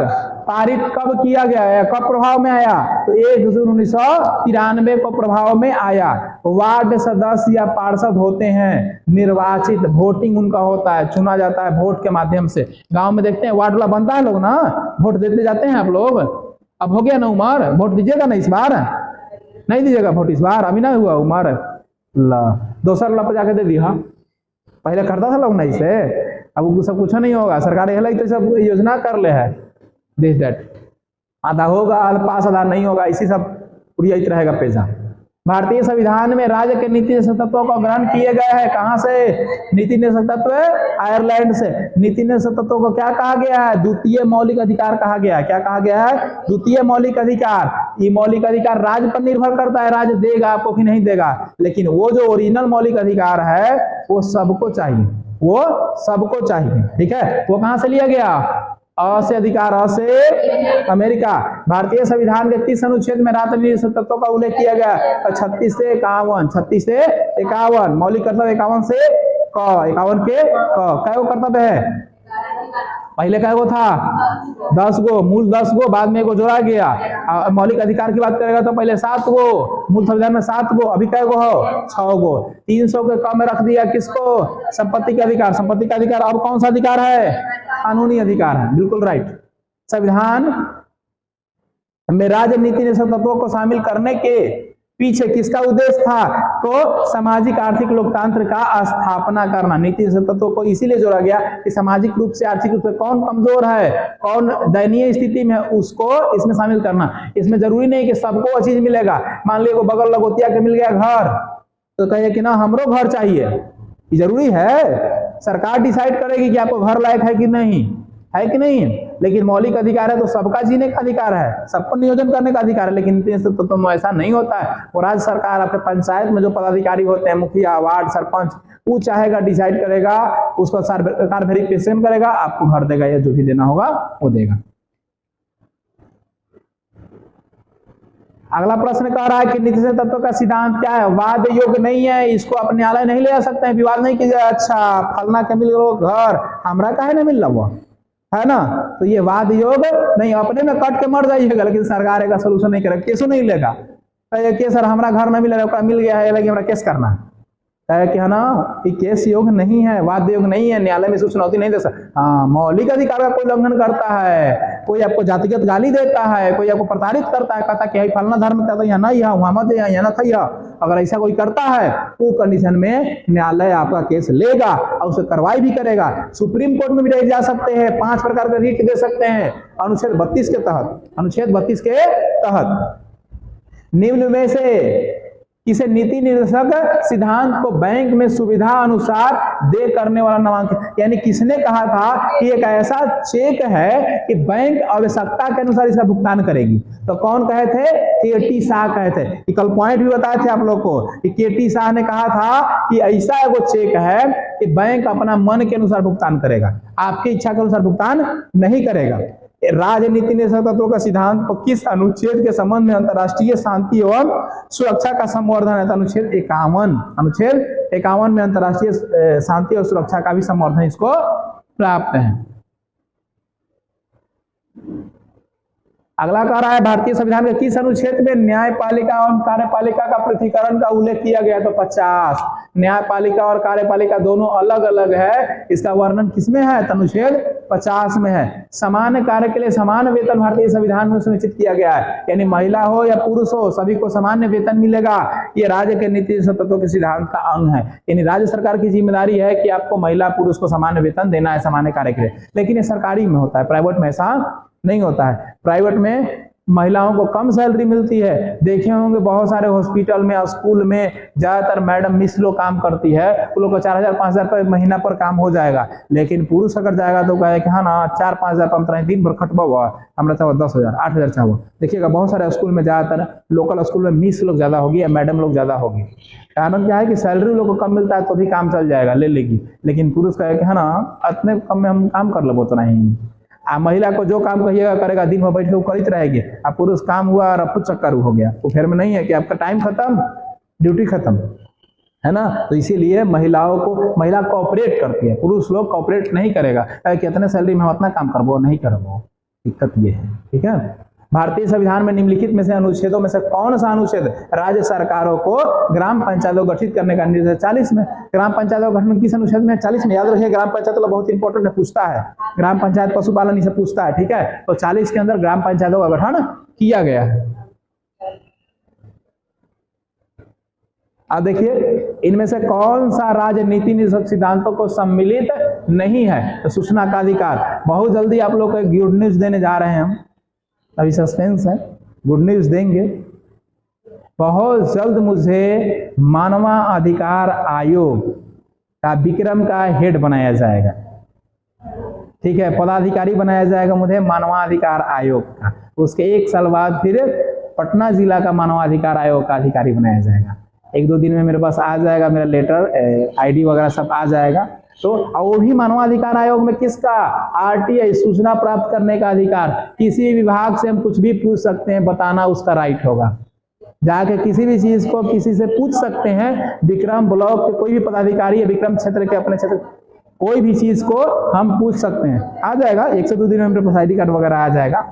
पारित कब किया गया है, कब प्रभाव में आया? तो 1 जून 1993 को प्रभाव में आया। वार्ड सदस्य या पार्षद होते हैं निर्वाचित, वोटिंग उनका होता है, चुना जाता है वोट के माध्यम से। गांव में देखते हैं वार्ड वाला बनता है लोग ना, वोट देते जाते हैं आप लोग। अब हो गया ना उम्र, वोट दीजिएगा ना इस बार? नहीं दीजिएगा वोट इस बार? अभी नहीं हुआ उम्र, दोसर वाला पर जाके दे दिया। पहले करता था लोग नहीं से, अब सब कुछ नहीं होगा। सरकार यह तो सब योजना कर ले है, दिस दैट, आधा होगा आधा पास, आधा नहीं होगा, इसी सब पूरी रहेगा पैसा। भारतीय संविधान में राज्य के नीति निषेध तत्वों का ग्रहण किए गए हैं। कहां से? नीति निषेध तत्व आयरलैंड से। नीति निषेध तत्वों को क्या कहा गया है? द्वितीय मौलिक अधिकार कहा गया है। क्या कहा गया है? द्वितीय मौलिक अधिकार। ये मौलिक अधिकार राज्य पर निर्भर करता है, राज्य देगा आपको कि नहीं देगा, लेकिन वो जो ओरिजिनल मौलिक अधिकार है वो सबको चाहिए, वो सबको चाहिए। ठीक है, वो कहां से लिया गया? अ से अधिकार, अ से अमेरिका। भारतीय संविधान के किस अनुच्छेद में राज्य निषेध तत्वों का उल्लेख किया गया? 36 से 51, 36 से 51। मौलिक कर्तव्य 51 से क, 51 के क। कै गो कर्तव्य है? पहले कै गो था? 10 गो, मूल 10 गो, बाद में एगो जोड़ा गया। मौलिक अधिकार की बात करेगा तो पहले 7 गो, मूल संविधान में 7 गो, अभी कै गो हो? 6 गो। 300 के कम में रख दिया किसको? संपत्ति का अधिकार। संपत्ति का अधिकार अब कौन सा अधिकार है? कानूनी अधिकार है, बिल्कुल राइट। संविधान में राजनीति निषेध तत्वों को शामिल करने के पीछे किसका उद्देश्य था? तो सामाजिक आर्थिक लोकतंत्र का स्थापना करना। नीति निषेध तत्वों को इसीलिए जोड़ा गया कि सामाजिक रूप से, आर्थिक रूप से कौन कमजोर है, कौन दयनीय स्थिति में, उसको इसमें शामिल करना। इसमें जरूरी नहीं कि सबको वो चीज मिलेगा। मान लीजिए को बगल लगोतिया के मिल गया घर, तो कहिए कि ना हमरो घर चाहिए, ये जरूरी है? सरकार डिसाइड करेगी कि आपको घर लायक है कि नहीं, है कि नहीं? लेकिन मौलिक अधिकार है तो सबका जीने का अधिकार है, सबको नियोजन करने का अधिकार है। लेकिन तो ऐसा नहीं होता है। वो राज्य सरकार अपने पंचायत में जो पदाधिकारी होते हैं, मुखिया, वार्ड, सरपंच, वो चाहेगा, डिसाइड करेगा, उसको सरकार वेरिफिकेशन करेगा, आपको घर देगा या जो भी देना होगा वो देगा। अगला प्रश्न कह रहा है कि नीति निषेध तत्व का सिद्धांत क्या है? वाद योग्य नहीं है, इसको अपने न्यायालय नहीं ले जा सकते हैं, विवाद नहीं कीजिए। अच्छा, फलना के मिल गो घर, हमरा काहे नहीं मिल रहा है ना, तो ये वाद योग नहीं। अपने में कट के मर जाइएगा, लेकिन सरकार का सोल्यूशन नहीं करेगा, केसो नहीं लेगा। कि सर हमारा घर नहीं मिल रहा, मिल गया है, लेकिन हमारा केस करना है कि है ना, ये केस योग नहीं है, वाद योग नहीं है, न्यायालय में चुनौती नहीं दे सकता। हाँ, मौलिक अधिकार का कोई उल्लंघन करता है, कोई आपको जातिगत गाली देता है, कोई आपको प्रताड़ित करता है, कहता है कि फलना धर्म करता है, यहाँ नहीं, वहां मत, यहाँ न खैया, अगर ऐसा कोई करता है वो कंडीशन में न्यायालय आपका केस लेगा और उसे कार्रवाई भी करेगा। सुप्रीम कोर्ट में भी जा सकते हैं, 5 प्रकार का रिट दे सकते हैं अनुच्छेद 32 के तहत। अनुच्छेद 32 के तहत निम्न में से किसे नीति निर्देशक सिद्धांत को बैंक में सुविधा अनुसार दे करने वाला नामांकित? यानी किसने कहा था कि एक ऐसा चेक है कि बैंक आवश्यकता के अनुसार इसका भुगतान करेगी? तो कौन कहे थे? केटी शाह कहे थे। कि कल पॉइंट भी बताए थे आप लोग को कि केटी शाह ने कहा था कि ऐसा एगो चेक है कि बैंक अपना मन के अनुसार भुगतान करेगा, आपकी इच्छा के अनुसार भुगतान नहीं करेगा। राजनीति निषेध तत्वों का सिद्धांत को किस अनुच्छेद के संबंध में अंतर्राष्ट्रीय शांति एवं सुरक्षा का संवर्धन है? तो अनुच्छेद 51। अनुच्छेद 51 में अंतर्राष्ट्रीय शांति और सुरक्षा का भी संवर्धन इसको प्राप्त है। अगला कह रहा है भारतीय संविधान के किस अनुच्छेद में न्यायपालिका और कार्यपालिका का पृथकीकरण का उल्लेख किया गया? तो 50। न्यायपालिका और कार्यपालिका दोनों अलग अलग है, इसका वर्णन किसमें है? तो अनुच्छेद 50 में है। समान कार्य के लिए समान वेतन भारतीय संविधान में सुनिश्चित किया गया है, यानी महिला हो या पुरुष हो सभी को समान वेतन मिलेगा। ये राज्य के नीति तत्वों के सिद्धांत का अंग है, यानी राज्य सरकार की जिम्मेदारी है कि आपको महिला पुरुष को समान वेतन देना है समान कार्य के लिए। लेकिन ये सरकारी में होता है, प्राइवेट में ऐसा नहीं होता है। प्राइवेट में महिलाओं को कम सैलरी मिलती है। देखे होंगे बहुत सारे हॉस्पिटल में, स्कूल में ज्यादातर मैडम मिस लोग काम करती है, वो लोग को 4000 5000 रुपये महीना पर काम हो जाएगा। लेकिन पुरुष अगर जाएगा तो कहे कि हाँ ना 4-5 हजार दिन भर खटबा हुआ हमारा चाहो 10,000 8,000 चाहो। देखिएगा बहुत सारे स्कूल में ज्यादातर लोकल स्कूल में मिस लोग ज्यादा होगी या मैडम लोग ज्यादा होगी। कारण क्या है कि सैलरी लोग को कम मिलता है तो भी काम चल जाएगा, ले लेगी। लेकिन पुरुष कहे कि है ना इतने कम में हम काम कर लेबो तो नहीं। महिला को जो काम कहिएगा करेगा, दिन भर बैठ के वो करती रहेगी। अब पुरुष काम हुआ और अब चक्कर हो गया, वो फिर में नहीं है कि आपका टाइम खत्म ड्यूटी खत्म, है ना। तो इसीलिए महिला कोऑपरेट करती है, पुरुष लोग कोऑपरेट नहीं करेगा कि इतने सैलरी में हम अपना काम करबो नहीं करबो। दिक्कत ये है, ठीक है। भारतीय संविधान में निम्नलिखित में से अनुच्छेदों में से कौन सा अनुच्छेद राज्य सरकारों को ग्राम पंचायतों गठित करने का निर्देश है? 40 में। ग्राम पंचायतों का गठन किस अनुच्छेद में? 40 में। याद रखिए ग्राम पंचायत तो बहुत इंपॉर्टेंट है, पूछता है। ग्राम पंचायत पशुपालन इसे पूछता है, ठीक है। तो 40 के अंदर ग्राम पंचायतों का गठन किया गया है। अब देखिए इनमें से कौन सा राजनीति निषेध सिद्धांतों को सम्मिलित नहीं है? तो सूचना का अधिकार। बहुत जल्दी आप लोग को गुड न्यूज देने जा रहे हैं हम, अभी सस्पेंस है, गुड न्यूज देंगे। बहुत जल्द मुझे मानवाधिकार आयोग का विक्रम का हेड बनाया जाएगा, ठीक है, पदाधिकारी बनाया जाएगा मुझे मानवाधिकार आयोग का। उसके 1 साल बाद फिर पटना जिला का मानवाधिकार आयोग का अधिकारी बनाया जाएगा। 1-2 दिन में मेरे पास आ जाएगा, मेरा लेटर ID वगैरह सब आ जाएगा। तो वो भी मानवाधिकार आयोग में किसका? RTI सूचना प्राप्त करने का अधिकार। किसी भी विभाग से हम कुछ भी पूछ सकते हैं, बताना उसका राइट होगा। जाके किसी भी चीज को किसी से पूछ सकते हैं। विक्रम ब्लॉक के कोई भी पदाधिकारी है, विक्रम क्षेत्र के अपने क्षेत्र कोई भी चीज को हम पूछ सकते हैं, आ जाएगा। 1 से 2 दिन में मेरे पास ID कार्ड वगैरह आ जाएगा।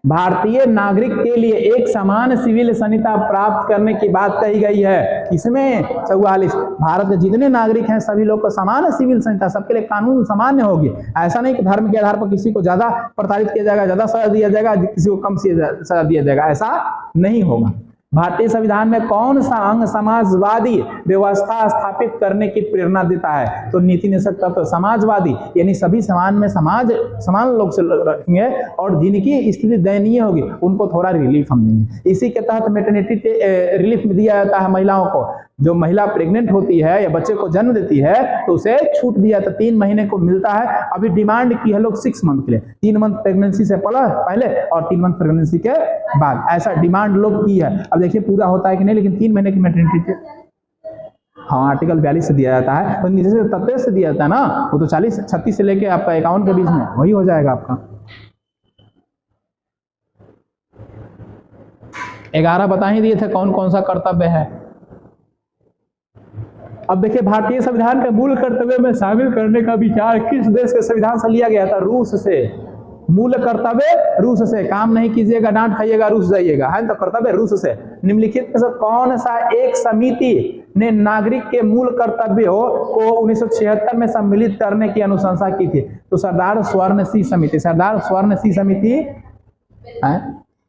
भारतीय नागरिक के लिए एक समान सिविल संहिता प्राप्त करने की बात कही गई है। किसमें? 44। भारत के जितने नागरिक हैं सभी लोग को समान सिविल संहिता, सबके लिए कानून सामान्य होगी। ऐसा नहीं कि धर्म के आधार पर किसी को ज्यादा प्रताड़ित किया जाएगा, ज्यादा सजा दिया जाएगा, किसी को कम सजा दिया जाएगा, ऐसा नहीं होगा। भारतीय संविधान में कौन सा अंग समाजवादी व्यवस्था स्थापित करने की प्रेरणा देता है? तो नीति निषेध तत्व समाजवादी, यानी सभी समाज में समान लोग से रखेंगे और जिनकी स्थिति दयनीय होगी उनको थोड़ा रिलीफ हम देंगे। इसी के तहत मैटरनिटी रिलीफ दिया जाता है महिलाओं को। जो महिला प्रेग्नेंट होती है या बच्चे को जन्म देती है तो उसे छूट दिया जाता है, 3 महीने को मिलता है। अभी डिमांड की है लोग 6 मंथ के लिए, 3 मंथ प्रेगनेंसी से पहले और 3 मंथ प्रेगनेंसी के बाद, ऐसा डिमांड लोग की है। अब देखिए पूरा होता है कि नहीं, लेकिन 3 महीने की मैटरनिटी हाँ आर्टिकल 42 से दिया जाता है, तो नीचे से 33 से दिया जाता है ना, वो तो 36 से लेके आपका 51 के बीच में वही हो जाएगा आपका। 11 बता ही दिए थे कौन कौन सा कर्तव्य है। अब देखिए भारतीय संविधान के मूल कर्तव्य में शामिल करने का विचार किस देश के संविधान से लिया गया था? रूस से। मूल कर्तव्य रूस से, काम नहीं कीजिएगा डांट खाइएगा रूस जाइएगा, है तो कर्तव्य रूस से। निम्नलिखित में से कौन सा एक समिति ने नागरिक के मूल कर्तव्यों को 1976 में सम्मिलित करने की अनुशंसा की थी? तो सरदार स्वर्ण सिंह समिति। सरदार स्वर्ण सिंह समिति है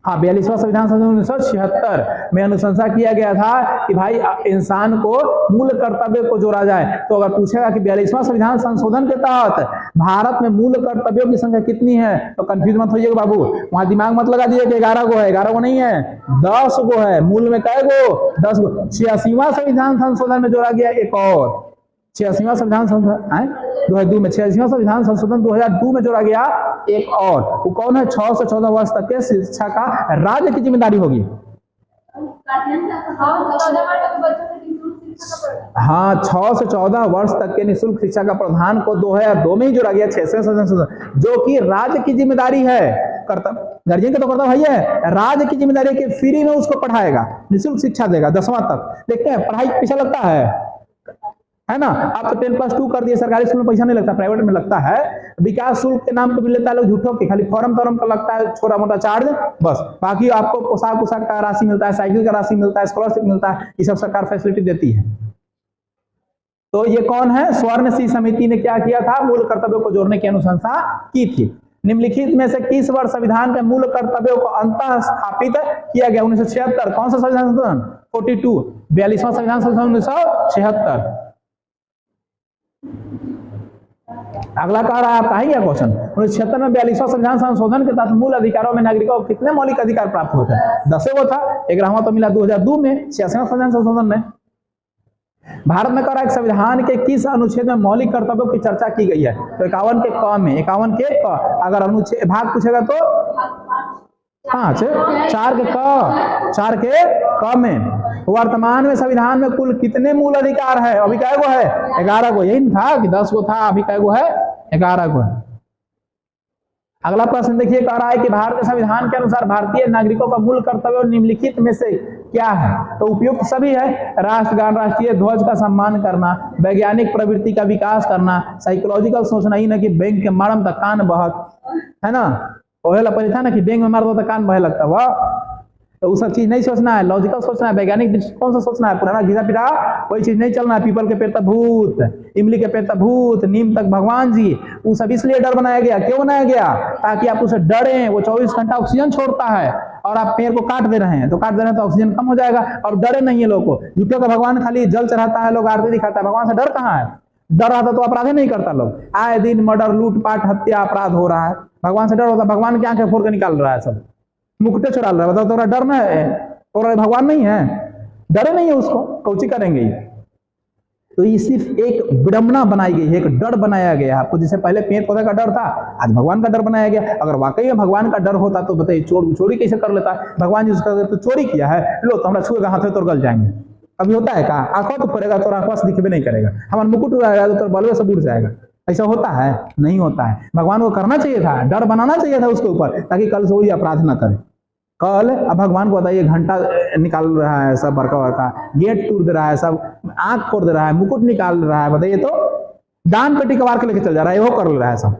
हाँ 42वां संविधान संशोधन 1976 में अनुशंसा किया गया था कि भाई इंसान को मूल कर्तव्य को जोड़ा जाए। तो अगर पूछेगा कि 42वां संविधान संशोधन के तहत भारत में मूल कर्तव्यों की संख्या कितनी है, तो कंफ्यूज मत होइएगा बाबू, वहां दिमाग मत लगा दीजिए कि 11 गो है, 11 गो नहीं है, 10 गो है। मूल में कै गो? 10 गो। 86वां संविधान संशोधन में जोड़ा गया एक और 86वां संविधान संशोधन 2002 में 86वां संविधान संशोधन 2002 में जोड़ा गया एक और। वो कौन है? 6 से 14 वर्ष तक के शिक्षा का राज्य की जिम्मेदारी होगी। हाँ 6 से 14 वर्ष तक के निःशुल्क शिक्षा का प्रावधान को 2002 में ही जोड़ा गया 86वां संशोधन, जो कि राज्य की जिम्मेदारी है। कर्तव्य गार्जियन का तो कर्तव्य है, राज्य की जिम्मेदारी है कि फ्री में उसको पढ़ाएगा, निःशुल्क शिक्षा देगा 10वां तक। देखते हैं पढ़ाई पीछे लगता है, है ना। अब तो 10+2 कर दिए, सरकारी स्कूल में पैसा नहीं लगता, प्राइवेट में लगता है। विकास शुल्क के नाम पे भी लेता है लोग झूठों के, खाली फॉर्म तॉर्म का लगता है छोटा मोटा चार्ज, बस। बाकी आपको पोशाक का राशि मिलता है, साइकिल का राशि मिलता है, स्कॉलरशिप मिलता है, ये सब सरकार फैसिलिटी देती है। तो ये कौन है? स्वर्ण सिंह समिति ने क्या किया था? मूल कर्तव्यों को जोड़ने की अनुशंसा की थी। निम्नलिखित में से किस वर्ष संविधान के मूल कर्तव्यों को अंतः स्थापित किया गया? 1976। कौन सा संविधान संशोधन? 42, 42वां संविधान संशोधन 1976। अगला कह रहा है आपका है क्या क्वेश्चन? 1976 में 42वां संविधान संशोधन के तहत मूल अधिकारों में नागरिकों को कितने मौलिक अधिकार प्राप्त होते हैं? 10 वो था, 11वां तो मिला 2002 में 86वां संविधान संशोधन में। भारत में कर संविधान के किस अनुच्छेद में मौलिक कर्तव्यों की चर्चा की गई है? तो 51 के क में, 51 के क। अगर अनुच्छेद भाग पूछेगा तो 5, 4 के क में। वर्तमान में संविधान में कुल कितने मूल अधिकार है? अभी कै गो है? 11 गो। यही था कि 10 गो था, अभी कै गो है? 11 गो है। अगला प्रश्न देखिए, कह रहा है कि भारत के संविधान के अनुसार भारतीय नागरिकों का मूल कर्तव्य निम्नलिखित में से क्या है? तो उपयुक्त सभी है। राष्ट्रगान, राष्ट्रीय ध्वज का सम्मान करना, वैज्ञानिक प्रवृत्ति का विकास करना, साइकोलॉजिकल सोचना, ही ना कि बैंक के मारम तक कान बहक, है ना। ओहेला पहले था ना कि बैंक में मार दो तो कान बहे लगता, वह तो वो सब चीज नहीं सोचना है, लॉजिकल सोचना है, वैज्ञानिक दृष्टिकोण से सोचना है। पुराना घिसा पिटा कोई चीज नहीं चलना है। पीपल के पेड़ तक भूत, इमली के पेड़ तक भूत, नीम तक भगवान जी, वो सब इसलिए डर बनाया गया। क्यों बनाया गया? ताकि आप उसे डरें। वो 24 घंटा ऑक्सीजन छोड़ता है और आप पेड़ को काट दे रहे हैं, तो काट दे रहे हैं तो ऑक्सीजन कम हो जाएगा। और डरे नहीं है लोग को। झूठों का भगवान खाली जल चढ़ाता है, लोग आरती दिखाता है, भगवान से डर कहाँ है? डर आता तो अपराध नहीं करता लोग। आए दिन मर्डर, लूटपाट, हत्या, अपराध हो रहा है, भगवान से डर होता? भगवान की आंखें फोड़ के निकाल रहा है, सब मुकुटे चुरा रहा है। बताओ तो डर ना है? और भगवान नहीं है, डरे नहीं है उसको, कौची करेंगे? तो ये सिर्फ एक विडंबना बनाई गई है, एक डर बनाया गया आपको। जैसे पहले पेड़ पौधे का डर था, आज भगवान का डर बनाया गया। अगर वाकई में भगवान का डर होता तो बताइए चोरी कैसे कर लेता? भगवान जी उसका तो चोरी किया है, लो तो हमारा छुएगा हाथ तो गल जाएंगे। अभी होता है का? आंखों तो पड़ेगा तो आंखों से दिखबे नहीं करेगा, हमारा मुकुट उड़ाएगा तो बलवे से उड़ जाएगा। ऐसा होता है? नहीं होता है। भगवान को करना चाहिए था, डर बनाना चाहिए था उसके ऊपर, ताकि कल से वही अपराध ना करे। कल अब भगवान को बताइए घंटा निकाल रहा है सब, बड़का गेट तोड़ दे रहा है सब, आंख फोड़ दे रहा है, मुकुट निकाल रहा है, बताइए तो दान पेटी कबार के लेके चल जा रहा है, वो कर रहा है सब।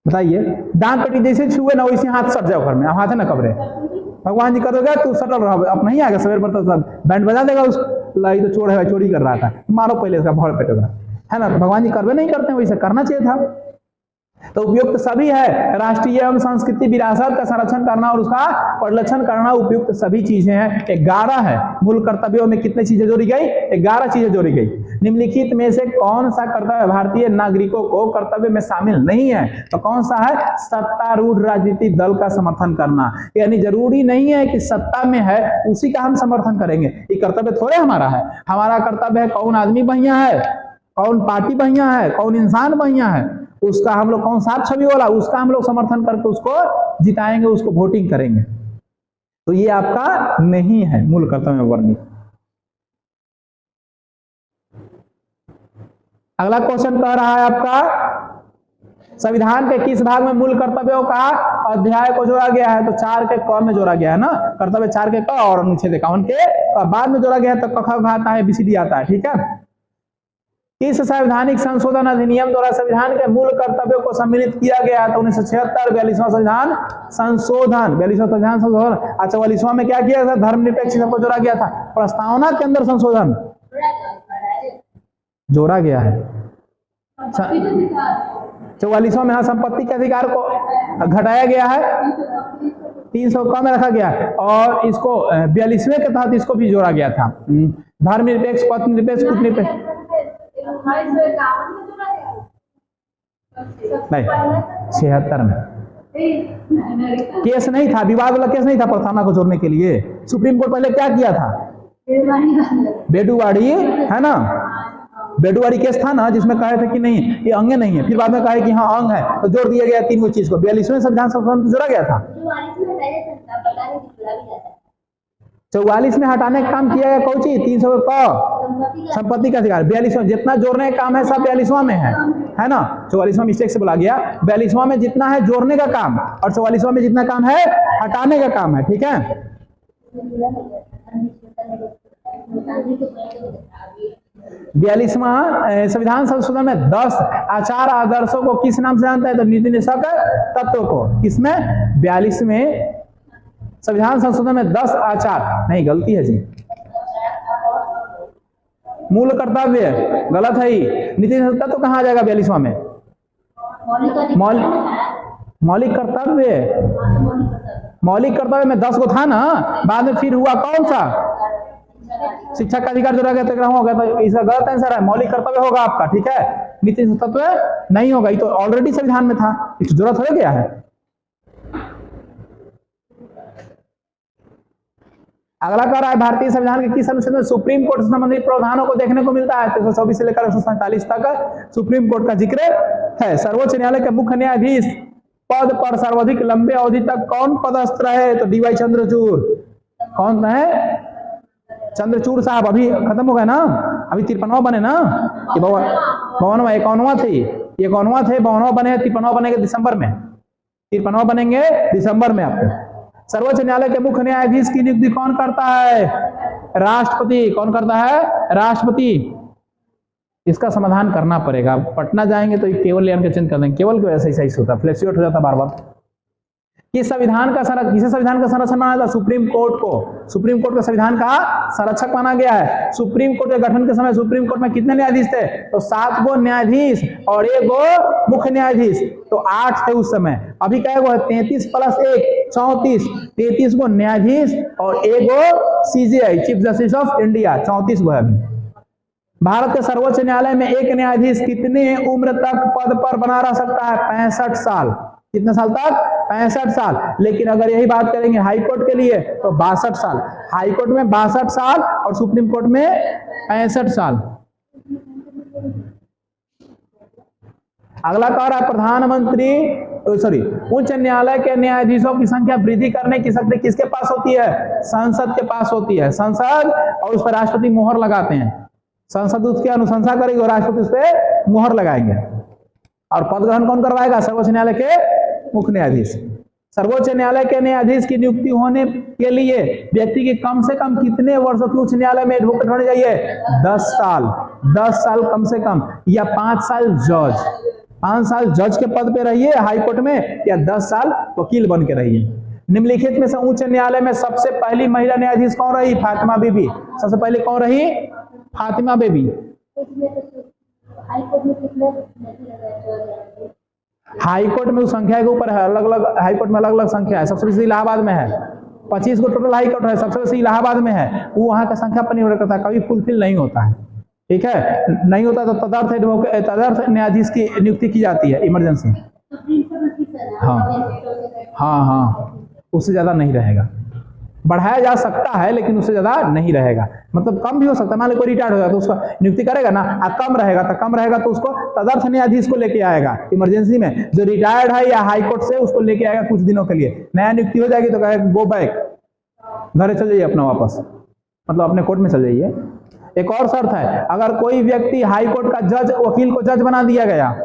बताइए, दान पेटी जैसे छुए ना वैसे हाथ सट जाओ घर में, हाथ है ना कबरे। भगवान जी करोगे तू सटल रहो, अब नहीं आएगा सवेर पर तो सब बैंड बजा देगा उसको, लाई तो चोर है चोरी कर रहा था, मारो पहले इसका भौड़ पेटेगा, है ना। तो भगवान जी करवे नहीं करते, वैसे करना चाहिए था। तो उपयुक्त सभी है। राष्ट्रीय एवं सांस्कृतिक विरासत का संरक्षण करना और उसका परिरक्षण करना उपयुक्त सभी चीजें हैं। 11 है। मूल कर्तव्यों में कितनी चीजें जोड़ी गई? 11 चीजें जोड़ी गई। निम्नलिखित में से कौन सा कर्तव्य भारतीय नागरिकों को कर्तव्य में शामिल नहीं है? तो कौन सा है? सत्तारूढ़ राजनीतिक दल का समर्थन करना। यानी जरूरी नहीं है कि सत्ता में है उसी का हम समर्थन करेंगे, ये कर्तव्य थोड़े हमारा है। हमारा कर्तव्य है कौन आदमी बढ़िया है, कौन पार्टी बढ़िया है, कौन इंसान बढ़िया है, उसका हम लोग, कौन साफ छवि वाला, उसका हम लोग समर्थन करके उसको जिताएंगे, उसको वोटिंग करेंगे। तो ये आपका नहीं है मूल कर्तव्य में वर्णित। अगला क्वेश्चन कह रहा है आपका, संविधान के किस भाग में मूल कर्तव्यों का अध्याय को जोड़ा गया है? तो 4 के क में जोड़ा गया है ना। कर्तव्य 4 के क और अनुच्छेद 51 के बाद में जोड़ा गया है, तो क ख आता है, BCD आता है, ठीक है। किस संवैधानिक संशोधन अधिनियम द्वारा संविधान के मूल कर्तव्यों को सम्मिलित किया गया है? तो 1976 42वां संविधान संशोधन, 42वां संविधान संशोधन। 44वां में क्या किया था? धर्मनिरपेक्ष को जोड़ा गया था। प्रस्तावना के अंदर संशोधन जोड़ा गया है। 44वां में संपत्ति के अधिकार को घटाया गया है, 300 कम में रखा गया है। और इसको 42वें के तहत इसको भी जोड़ा गया था, धर्मनिरपेक्ष, पथ निरपेक्ष, कूट निरपेक्ष नहीं, 76 में केस नहीं था, विवाद वाला केस नहीं था प्रस्तावना को जोड़ने के लिए। सुप्रीम कोर्ट पहले क्या किया था? बेडूवाड़ी, है ना, बेडूवाड़ी केस था ना, जिसमें कहे थे कि नहीं ये अंग नहीं है, फिर बाद में कहे कि हाँ अंग है, तो जोड़ दिया गया 3 चीज को। 42वें संविधान संशोधन तो जोड़ा गया था। 44 में हटाने का काम किया गया कौन सी? 300 का संपत्ति का अधिकार। 42वां जितना जोड़ने का काम है सब 42वां में है ना। 44वां मिस्टेक से बोला गया, 42वां में जितना है जोड़ने का काम और 44वां में जितना काम है हटाने का काम है, ठीक है। 42वां संविधान संशोधन में 10 आचार आदर्शों को किस नाम से जानता है? तो नीति निदेशक तत्व को। किसमें? 42वें संविधान संशोधन में 10 आचार, नहीं गलती है जी, मूल कर्तव्य गलत है ही। नीति निदेशक तत्व कहाँ आ जाएगा 42वां में? मौलिक कर्तव्य। मौलिक कर्तव्य में 10 को था ना, बाद में फिर हुआ कौन सा? शिक्षा का अधिकार जो रह गया तो होगा, तो इसका गलत आंसर है, मौलिक कर्तव्य होगा आपका, ठीक है। नीति तत्व नहीं होगा, ये तो ऑलरेडी संविधान में था, इसकी जरूरत हो गया है। अगला कह रहा है भारतीय संविधान के किस अनुच्छेद में सुप्रीम कोर्ट से संबंधित प्रावधानों को देखने को मिलता है? 324 से लेकर 147 तक सुप्रीम कोर्ट का जिक्र है। सर्वोच्च न्यायालय के मुख्य न्यायाधीश पद पर सर्वाधिक लंबे अवधि तक कौन पदस्थ रहे? तो डीवाई चंद्रचूड़। कौन रहे? चंद्रचूड़ साहब। अभी खत्म हो गए ना, अभी 53वां बने ना, ये 52वां 51वां थे, ये 51वां थे, 52वां बने, 53वां बनेंगे दिसंबर में, 53वां बनेंगे दिसंबर में आपको। सर्वोच्च न्यायालय के मुख्य न्यायाधीश की नियुक्ति कौन करता है? राष्ट्रपति। कौन करता है? राष्ट्रपति। इसका समाधान करना पड़ेगा, पटना जाएंगे तो केवल लेन के चेंज कर देंगे, केवल की वजह से ऐसा होता है, फ्लेक्चुएट हो जाता बार बार। किस संविधान का किसे संविधान का संरक्षण माना था? सुप्रीम कोर्ट को। सुप्रीम कोर्ट का संविधान का संरक्षक माना गया है। सुप्रीम कोर्ट के गठन के समय सुप्रीम कोर्ट में कितने न्यायाधीश थे? तो 7 गो न्यायाधीश और 1 गो मुख्य न्यायाधीश, तो 8 थे उस समय। अभी क्या है? 33 + 1 34, 33 गो न्यायाधीश और 1 गो CJI, chief justice of India, 34 गो है अभी। भारत के सर्वोच्च न्यायालय में एक न्यायाधीश कितने उम्र तक पद पर बना रह सकता है? 65 साल। कितने साल तक? 65 साल। लेकिन अगर यही बात करेंगे हाईकोर्ट के लिए तो 62 साल। हाईकोर्ट में 62 साल और सुप्रीम कोर्ट में 65 साल। अगला कह रहा है प्रधानमंत्री उच्च न्यायालय के न्यायाधीशों की संख्या वृद्धि करने की शक्ति किसके पास होती है? संसद के पास होती है। संसद, और उस पर राष्ट्रपति मोहर लगाते हैं। संसद उसकी अनुशंसा करेगी और राष्ट्रपति उस पर मोहर लगाएंगे। और पद ग्रहण कौन करवाएगा? सर्वोच्च न्यायालय के मुख्य न्यायाधीश। सर्वोच्च न्यायालय के न्यायाधीश की नियुक्ति होने के लिए व्यक्ति के कम से कम कितने वर्षों की उच्च न्यायालय में एडवोकेट होने चाहिए? 10 साल। 10 साल कम से कम, या 5 साल जज। 5 साल जज के पद पे रहिए हाईकोर्ट में, या 10 साल वकील बन के रहिए। निम्नलिखित में से उच्च न्यायालय में सबसे पहली महिला न्यायाधीश कौन रही? फातिमा बीबी। सबसे पहले कौन रही? फातिमा बीबी। हाईकोर्ट में उस संख्या के ऊपर है, अलग अलग हाईकोर्ट में अलग अलग संख्या है। सबसे बेसी इलाहाबाद में है, 25 को टोटल हाईकोर्ट है, सबसे बेसी इलाहाबाद में है। वो वहां का संख्या पर निर्भर करता है, कभी फुलफिल नहीं होता है, ठीक है। नहीं होता तो तदर्थ न्यायाधीश की नियुक्ति की जाती है इमरजेंसी। हाँ, उससे ज्यादा नहीं रहेगा। बढ़ाया जा सकता है लेकिन उससे ज्यादा नहीं रहेगा, मतलब कम भी हो सकता है। मान लो कोई रिटायर्ड हो जाए तो उसका नियुक्ति करेगा ना, कम रहेगा तो उसको तदर्थ न्यायाधीश को लेके आएगा इमरजेंसी में। जो रिटायर्ड है या हाईकोर्ट से, उसको लेके आएगा कुछ दिनों के लिए। नया नियुक्ति हो जाएगी तो कहेगा गो बैक, घर चल जाइए अपना वापस, मतलब अपने कोर्ट में चल जाइए। एक और शर्त है, अगर कोई व्यक्ति हाईकोर्ट का जज, वकील को जज बना दिया गया,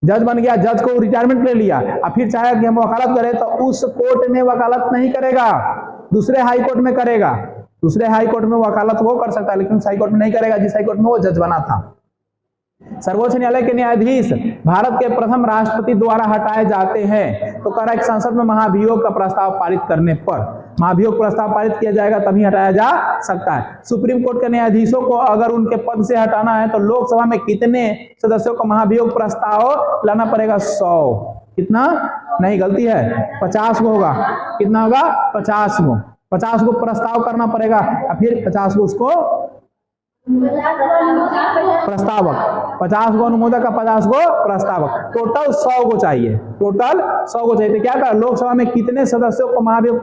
जज बन गया, जज को रिटायरमेंट ले लिया, अब फिर चाहे कि हम वकालत करें तो उस कोर्ट में वकालत नहीं करेगा, दूसरे हाई कोर्ट में करेगा। दूसरे हाई कोर्ट में वकालत वो कर सकता है लेकिन उस हाई कोर्ट में नहीं करेगा जिस हाई कोर्ट में वो जज बना था। सर्वोच्च न्यायालय के न्यायाधीश भारत के प्रथम राष्ट्रपति द्वारा हटाए जाते हैं। तो कह रहा है कि संसद में महाभियोग का प्रस्ताव पारित करने पर, महाभियोग प्रस्ताव पारित किया जाएगा तभी हटाया जा सकता है। सुप्रीम कोर्ट के न्यायाधीशों को अगर उनके पद से हटाना है तो लोकसभा में कितने सदस्यों को महाभियोग प्रस्ताव लाना पड़ेगा? 100। कितना? नहीं, गलती है, 50 को होगा। कितना होगा? 50 को। 50 को प्रस्ताव करना पड़ेगा और फिर 50 को उसको प्रस्तावक, 50 को अनुमोदक का 50 को प्रस्तावक, टोटल 100 को चाहिए। टोटल 100 को चाहिए। तो क्या कर, लोकसभा में कितने सदस्यों को महाभियोग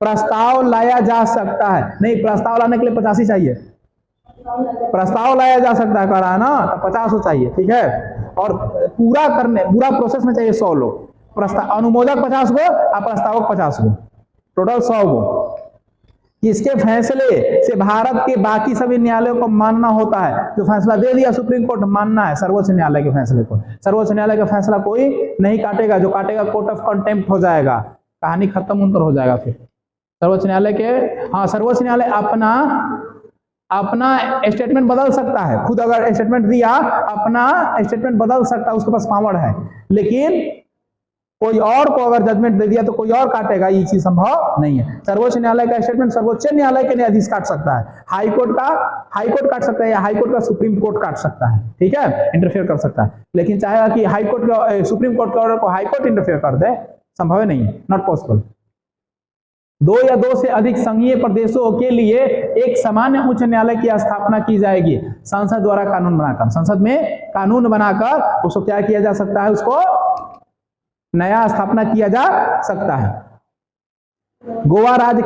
प्रस्ताव लाया जा सकता है? नहीं, प्रस्ताव लाने के लिए 50 ही चाहिए। प्रस्ताव लाया जा सकता है कह रहा है ना, तो 50 हो चाहिए, ठीक है। और पूरा प्रोसेस में चाहिए 100 लोग। प्रस्ताव अनुमोदक 50 को और प्रस्तावक 50 को, टोटल 100 को। इसके फैसले से भारत के बाकी सभी न्यायालयों को मानना होता है। जो फैसला दे दिया सुप्रीम कोर्ट, मानना है सर्वोच्च न्यायालय के फैसले को। सर्वोच्च न्यायालय का फैसला कोई नहीं काटेगा, जो काटेगा कोर्ट ऑफ कंटेम्प्ट हो जाएगा, कहानी खत्म उनकर हो जाएगा। फिर सर्वोच्च न्यायालय के, हाँ, सर्वोच्च न्यायालय अपना अपना स्टेटमेंट बदल सकता है, खुद अगर स्टेटमेंट दिया अपना स्टेटमेंट बदल सकता है, उसके पास पावर है। लेकिन कोई और को अगर जजमेंट दे दिया तो कोई और काटेगा, ये चीज संभव नहीं है। सर्वोच्च न्यायालय का स्टेटमेंट सर्वोच्च न्यायालय के न्यायाधीश काट सकता है, हाई कोर्ट काट सकता है, या हाई कोर्ट का सुप्रीम कोर्ट काट सकता है, ठीक है, इंटरफेयर कर सकता है। लेकिन चाहेगा कि हाई कोर्ट का सुप्रीम कोर्ट के ऑर्डर को हाई कोर्ट इंटरफेयर कर दे, संभव नहीं है, नॉट पॉसिबल। 2 या 2 से अधिक संघीय प्रदेशों के लिए एक सामान्य उच्च न्यायालय की स्थापना की जाएगी संसद द्वारा कानून बनाकर। संसद में कानून बनाकर उसको क्या किया जा सकता है, उसको नया स्थापना किया जा सकता है। गोवा राज्य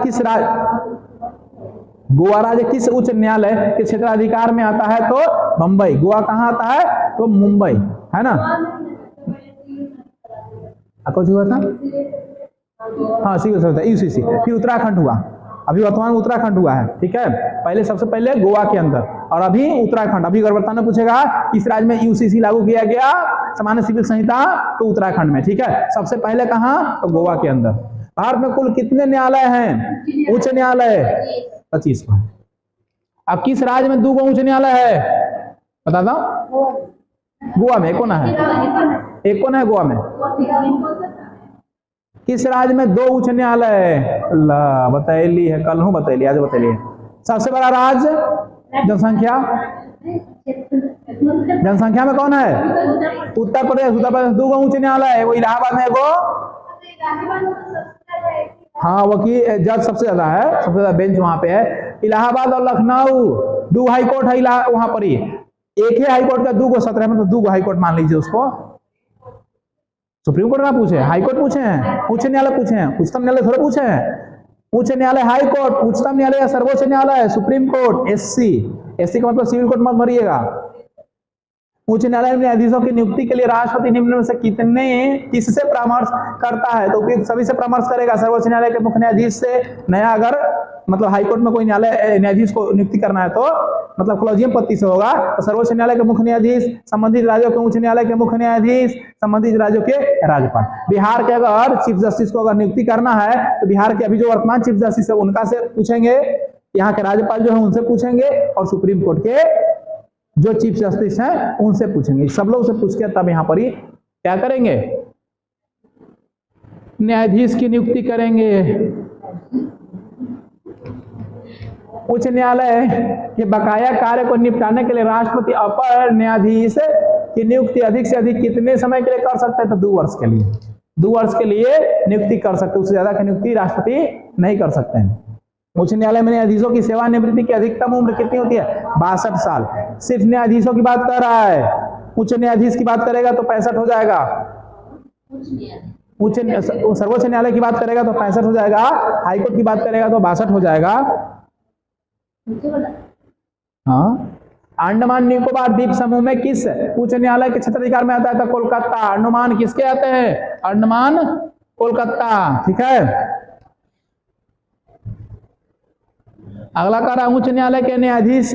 किस उच्च न्यायालय के क्षेत्राधिकार में आता है, तो मुंबई। गोवा कहाँ आता है, तो मुंबई, है ना। कुछ हुआ था, हाँ सिविल सर्विस यूसीसी, फिर उत्तराखंड हुआ, अभी वर्तमान उत्तराखंड हुआ है, ठीक है। पहले सबसे पहले गोवा के अंदर और अभी उत्तराखंड। अभी गर्भवता में पूछेगा किस राज्य में यूसीसी लागू किया गया, सामान्य सिविल संहिता, तो उत्तराखंड में, ठीक है। सबसे पहले कहाँ, तो गोवा के अंदर। भारत में कुल कितने न्यायालय हैं, उच्च न्यायालय 25। अब किस राज्य में 2 उच्च न्यायालय है, बता दो। गोवा में एक कोना है, गोवा में। किस राज्य में 2 उच्च न्यायालय है, अल्लाह बतैली है, कल हूँ बतैली, आज बतैली। सबसे बड़ा राज्य जनसंख्या में कौन है, उत्तर प्रदेश। उत्तर प्रदेश 2 उच्च न्यायालय है, वो इलाहाबाद में एगो, हाँ वकील जज सबसे ज्यादा है, सबसे ज्यादा बेंच वहां पे है। इलाहाबाद और लखनऊ 2 हाई कोर्ट है वहां पर ही। एक ही हाई कोर्ट का 2 17 में, तो 2 हाई कोर्ट मान लीजिए उसको। सुप्रीम कोर्ट ना पूछे, हाई कोर्ट पूछे हैं, उच्च न्यायालय पूछे हैं, उच्चतम न्यायालय थोड़े पूछे हैं। उच्च न्यायालय हाई कोर्ट, उच्चतम न्यायालय या सर्वोच्च न्यायालय, सुप्रीम कोर्ट, एससी का मतलब सिविल कोर्ट मत भरिएगा। उच्च न्यायालय में न्यायाधीशों की नियुक्ति के लिए राष्ट्रपति निम्न में से किससे परामर्श करता है, तो उपयुक्त सभी से परामर्श करेगा। सर्वोच्च न्यायालय के मुख्य न्यायाधीश से, नया अगर मतलब हाईकोर्ट में कोई न्यायाधीश को नियुक्ति करना है तो मतलब कॉलेजियम पत्ती से होगा, तो सर्वोच्च न्यायालय के मुख्य न्यायाधीश, संबंधित राज्यों के उच्च न्यायालय के मुख्य न्यायाधीश, संबंधित राज्यों के राज्यपाल। बिहार के अगर चीफ जस्टिस को अगर नियुक्ति करना है तो बिहार के अभी जो वर्तमान चीफ जस्टिस है उनका से पूछेंगे, यहाँ के राज्यपाल जो है उनसे पूछेंगे, और सुप्रीम कोर्ट के जो चीफ जस्टिस हैं उनसे पूछेंगे। सब लोग से पूछ के तब यहाँ पर ही क्या करेंगे, न्यायाधीश की नियुक्ति करेंगे। उच्च न्यायालय के बकाया कार्य को निपटाने के लिए राष्ट्रपति अपर न्यायाधीश की नियुक्ति अधिक से अधिक कितने समय के लिए कर सकते हैं, तो 2 वर्ष के लिए। 2 वर्ष के लिए नियुक्ति कर सकते, उससे ज्यादा की नियुक्ति राष्ट्रपति नहीं कर सकते हैं। उच्च न्यायालय में न्यायाधीशों की सेवानिवृत्ति की अधिकतम उम्र कितनी होती है, 62 साल। सिर्फ न्यायाधीशों की बात कर रहा है, उच्च न्यायाधीश की बात करेगा तो 65 हो जाएगा, सर्वोच्च न्यायालय की बात करेगा तो 65 हो जाएगा, हाईकोर्ट की बात करेगा तो 62 हो जाएगा। हाँ, अंडमान निकोबार द्वीप समूह में किस उच्च न्यायालय के क्षेत्राधिकार में आता है, तो कोलकाता। अंडमान किसके आते हैं, अंडमान कोलकाता, ठीक है। अगला कह रहा है उच्च न्यायालय के न्यायाधीश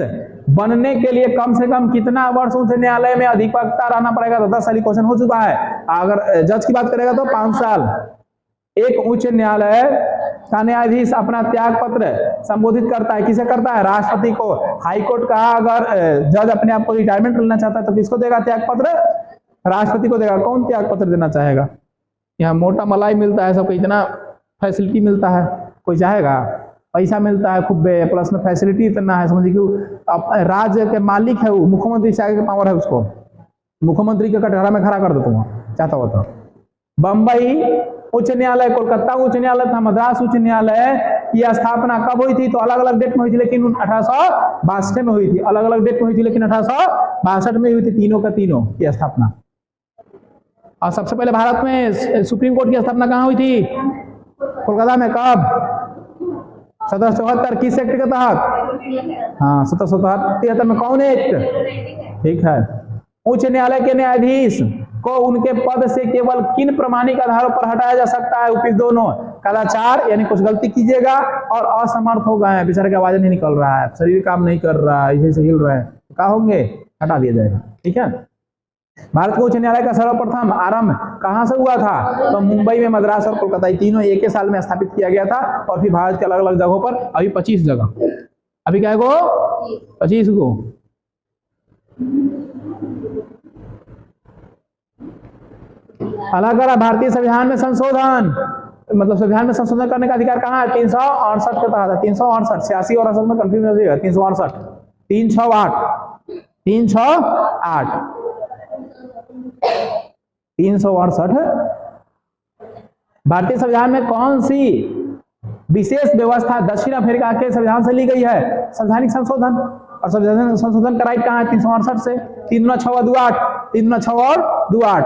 बनने के लिए कम से कम कितना वर्ष उच्च न्यायालय में अधिवक्ता रहना पड़ेगा, तो 10 साल क्वेश्चन हो चुका है। अगर जज की बात करेगा तो 5 साल। एक उच्च न्यायालय का न्यायाधीश अपना त्याग पत्र संबोधित करता है, किसे करता है, राष्ट्रपति को। हाईकोर्ट का अगर जज अपने आप को रिटायरमेंट लेना चाहता है तो किसको देगा त्याग पत्र, राष्ट्रपति को देगा। कौन त्याग पत्र देना चाहेगा, यहाँ मोटा मलाई मिलता है सबको, इतना फैसिलिटी मिलता है, कोई चाहेगा, पैसा मिलता है खूब, प्लस में फैसिलिटी इतना है, समझिए कि राज्य के मालिक है वो, मुख्यमंत्री से आगे के पावर है उसको, मुख्यमंत्री के कटघरा में खड़ा कर देता हूँ चाहता हो तो। बंबई उच्च न्यायालय, कोलकाता उच्च न्यायालय था, मद्रास उच्च न्यायालय की स्थापना कब हुई थी, तो अलग अलग डेट में हुई थी, लेकिन 1862 में हुई थी। अलग अलग डेट में हुई थी लेकिन 1862 में हुई थी, तीनों का तीनों की स्थापना। और सबसे पहले भारत में सुप्रीम कोर्ट की स्थापना कहाँ हुई थी, कोलकाता में। कब, 1774 किस एक्ट के तहत, हाँ 1773 में। कौन एक्ट, ठीक है। उच्च न्यायालय के न्यायाधीश को उनके पद से केवल किन प्रमाणिक आधारों पर हटाया जा सकता है, उपयुक्त दोनों, कदाचार यानी कुछ गलती कीजिएगा, और असमर्थ हो गए हैं, बेचारे का आवाज नहीं निकल रहा है, शरीर काम नहीं कर रहा है, ऐसे हिल रहे हैं, क्या होंगे, हटा दिया जाएगा, ठीक है। भारत के उच्च न्यायालय का सर्वप्रथम आरंभ कहां से हुआ था, तो मुंबई में, मद्रास और कोलकाता, तीनों एक ही साल में स्थापित किया गया था। और फिर भारत के अलग अलग जगहों पर, अभी 25 जगह, अभी क्या है 25 को। अगला करा भारतीय संविधान में संशोधन, मतलब संविधान में संशोधन करने का अधिकार कहाँ है? 368 के तहत है। 368, 86 और 68 में कंफ्यूज हो जाएगा। 368, 368 भारतीय संविधान में कौन सी विशेष व्यवस्था दक्षिण अफ्रीका के संविधान से ली गई है? संवैधानिक संशोधन। और संविधान संशोधन का राइट कहाँ है? 368 से। 3 दूना 6 और 2 8, 3 दूना 6 और 2 8,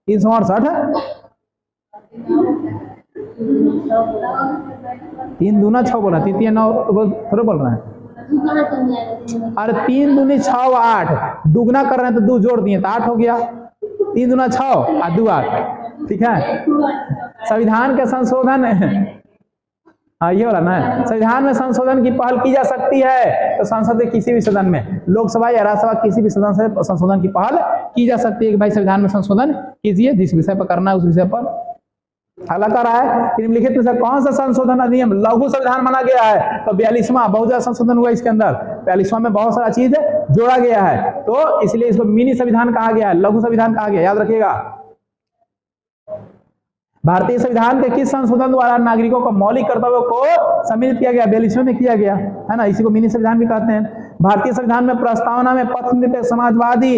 368। 3 दूना 6 बोला, 3 3 9 थोड़ा बोल रहे हैं। अरे 3 दूनी 6 और 8, दुगना कर रहे हैं तो 2 जोड़ दिए तो 8 हो गया। 3 दूना 6 और 2 8, ठीक है। संविधान के संशोधन, हाँ ये वाला ना, संविधान में संशोधन की पहल की जा सकती है तो संसद के किसी भी सदन में, लोकसभा या राज्यसभा किसी भी सदन से संशोधन की पहल की जा सकती है कि भाई संविधान में संशोधन कीजिए, जिस विषय पर करना है उस विषय पर। अगला कर रहा है निम्नलिखित में से कौन सा संशोधन अधिनियम लघु संविधान माना गया है? तो 42वां बहुत ज्यादा संशोधन हुआ इसके अंदर। 42वां में बहुत सारा चीज जोड़ा गया है, तो इसलिए इसको मिनी संविधान कहा गया है, लघु संविधान कहा गया, याद रखिएगा। भारतीय संविधान के किस संशोधन द्वारा नागरिकों को मौलिक कर्तव्यों को सम्मिलित किया गया? 42वें में किया गया है ना, इसी को मिनी संविधान भी कहते हैं। भारतीय संविधान में प्रस्तावना में पथ निरपेक्ष समाजवादी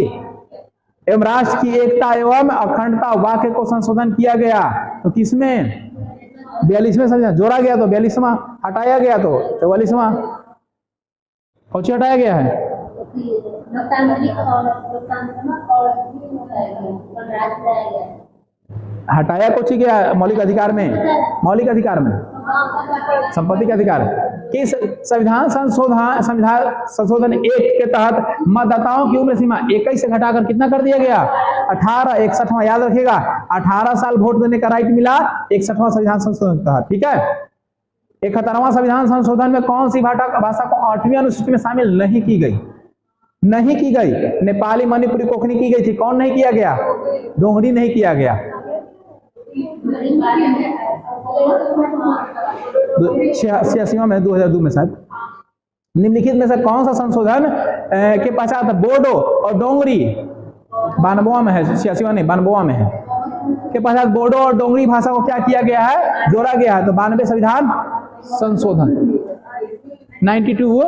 एवं राष्ट्र की एकता एवं अखंडता वाक्य को संशोधन किया गया, तो किसमें? 42वें संविधान। जोड़ा गया तो 42वां, हटाया गया तो 44वां। कौन सी हटाया गया है? हटाया कुछ ही गया मौलिक अधिकार में, मौलिक अधिकार में संपत्ति के अधिकार। किस संविधान संशोधन 1 के तहत मतदाताओं की उम्र सीमा 21 से घटाकर कितना कर दिया गया? 18। 61वां, याद रखिएगा, 18 साल वोट देने का राइट मिला 61वां संविधान संशोधन के तहत, ठीक है। 71वां संविधान संशोधन में कौन सी भाषा को 8वीं अनुसूची में शामिल नहीं की गई? नहीं की गई। नेपाली, मणिपुरी, कोंकणी की गई थी, कौन नहीं किया गया? डोगरी नहीं किया गया। 86वां में, 2002 में शायद। निम्नलिखित में से कौन सा संशोधन के पश्चात बोडो और डोंगरी 92वां में है, 86वां नहीं 92वां में है, के पश्चात बोडो और डोंगरी भाषा को क्या किया गया है? जोड़ा गया है। तो 92 संविधान संशोधन। 92,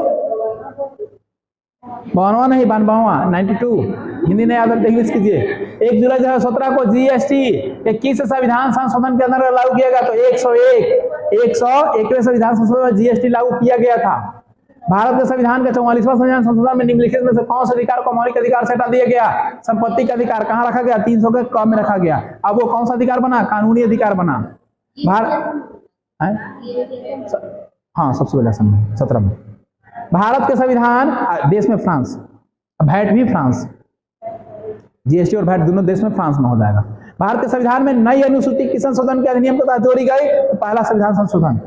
92वां नहीं 92वां, 92। हिंदी नहीं आता तो इंग्लिश कीजिए। 1 जुलाई 2017 को जीएसटी के किस संविधान संशोधन के अंदर लागू किया गया? तो 101वें संविधान संशोधन में जीएसटी लागू किया गया था। भारत के संविधान के 44वां संविधान संशोधन में निम्नलिखित में से कौन से अधिकार को मौलिक अधिकार से हटा दिया गया? संपत्ति का अधिकार कहाँ रखा गया? 300 के कम में रखा गया। अब वो कौन सा अधिकार बना? कानूनी अधिकार बना। हाँ, सबसे पहले 17 में। भारत के संविधान, देश में फ्रांस, वैट भी फ्रांस, जीएसटी और वैट दोनों देश में फ्रांस में हो जाएगा। भारत के संविधान में नई अनुसूची किस संशोधन के अधिनियम के तहत जोड़ी गई? तो पहला संविधान संशोधन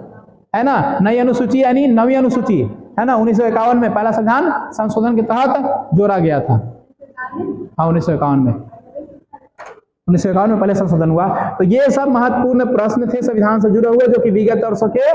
है ना, नई अनुसूची यानी 9वीं अनुसूची है ना, 1951 में पहला संविधान संशोधन के तहत जोड़ा गया था। हाँ, 1951 में, 1951 में पहले संशोधन हुआ। तो ये सब महत्वपूर्ण प्रश्न थे संविधान से जुड़े हुए, जो कि विगत वर्षों के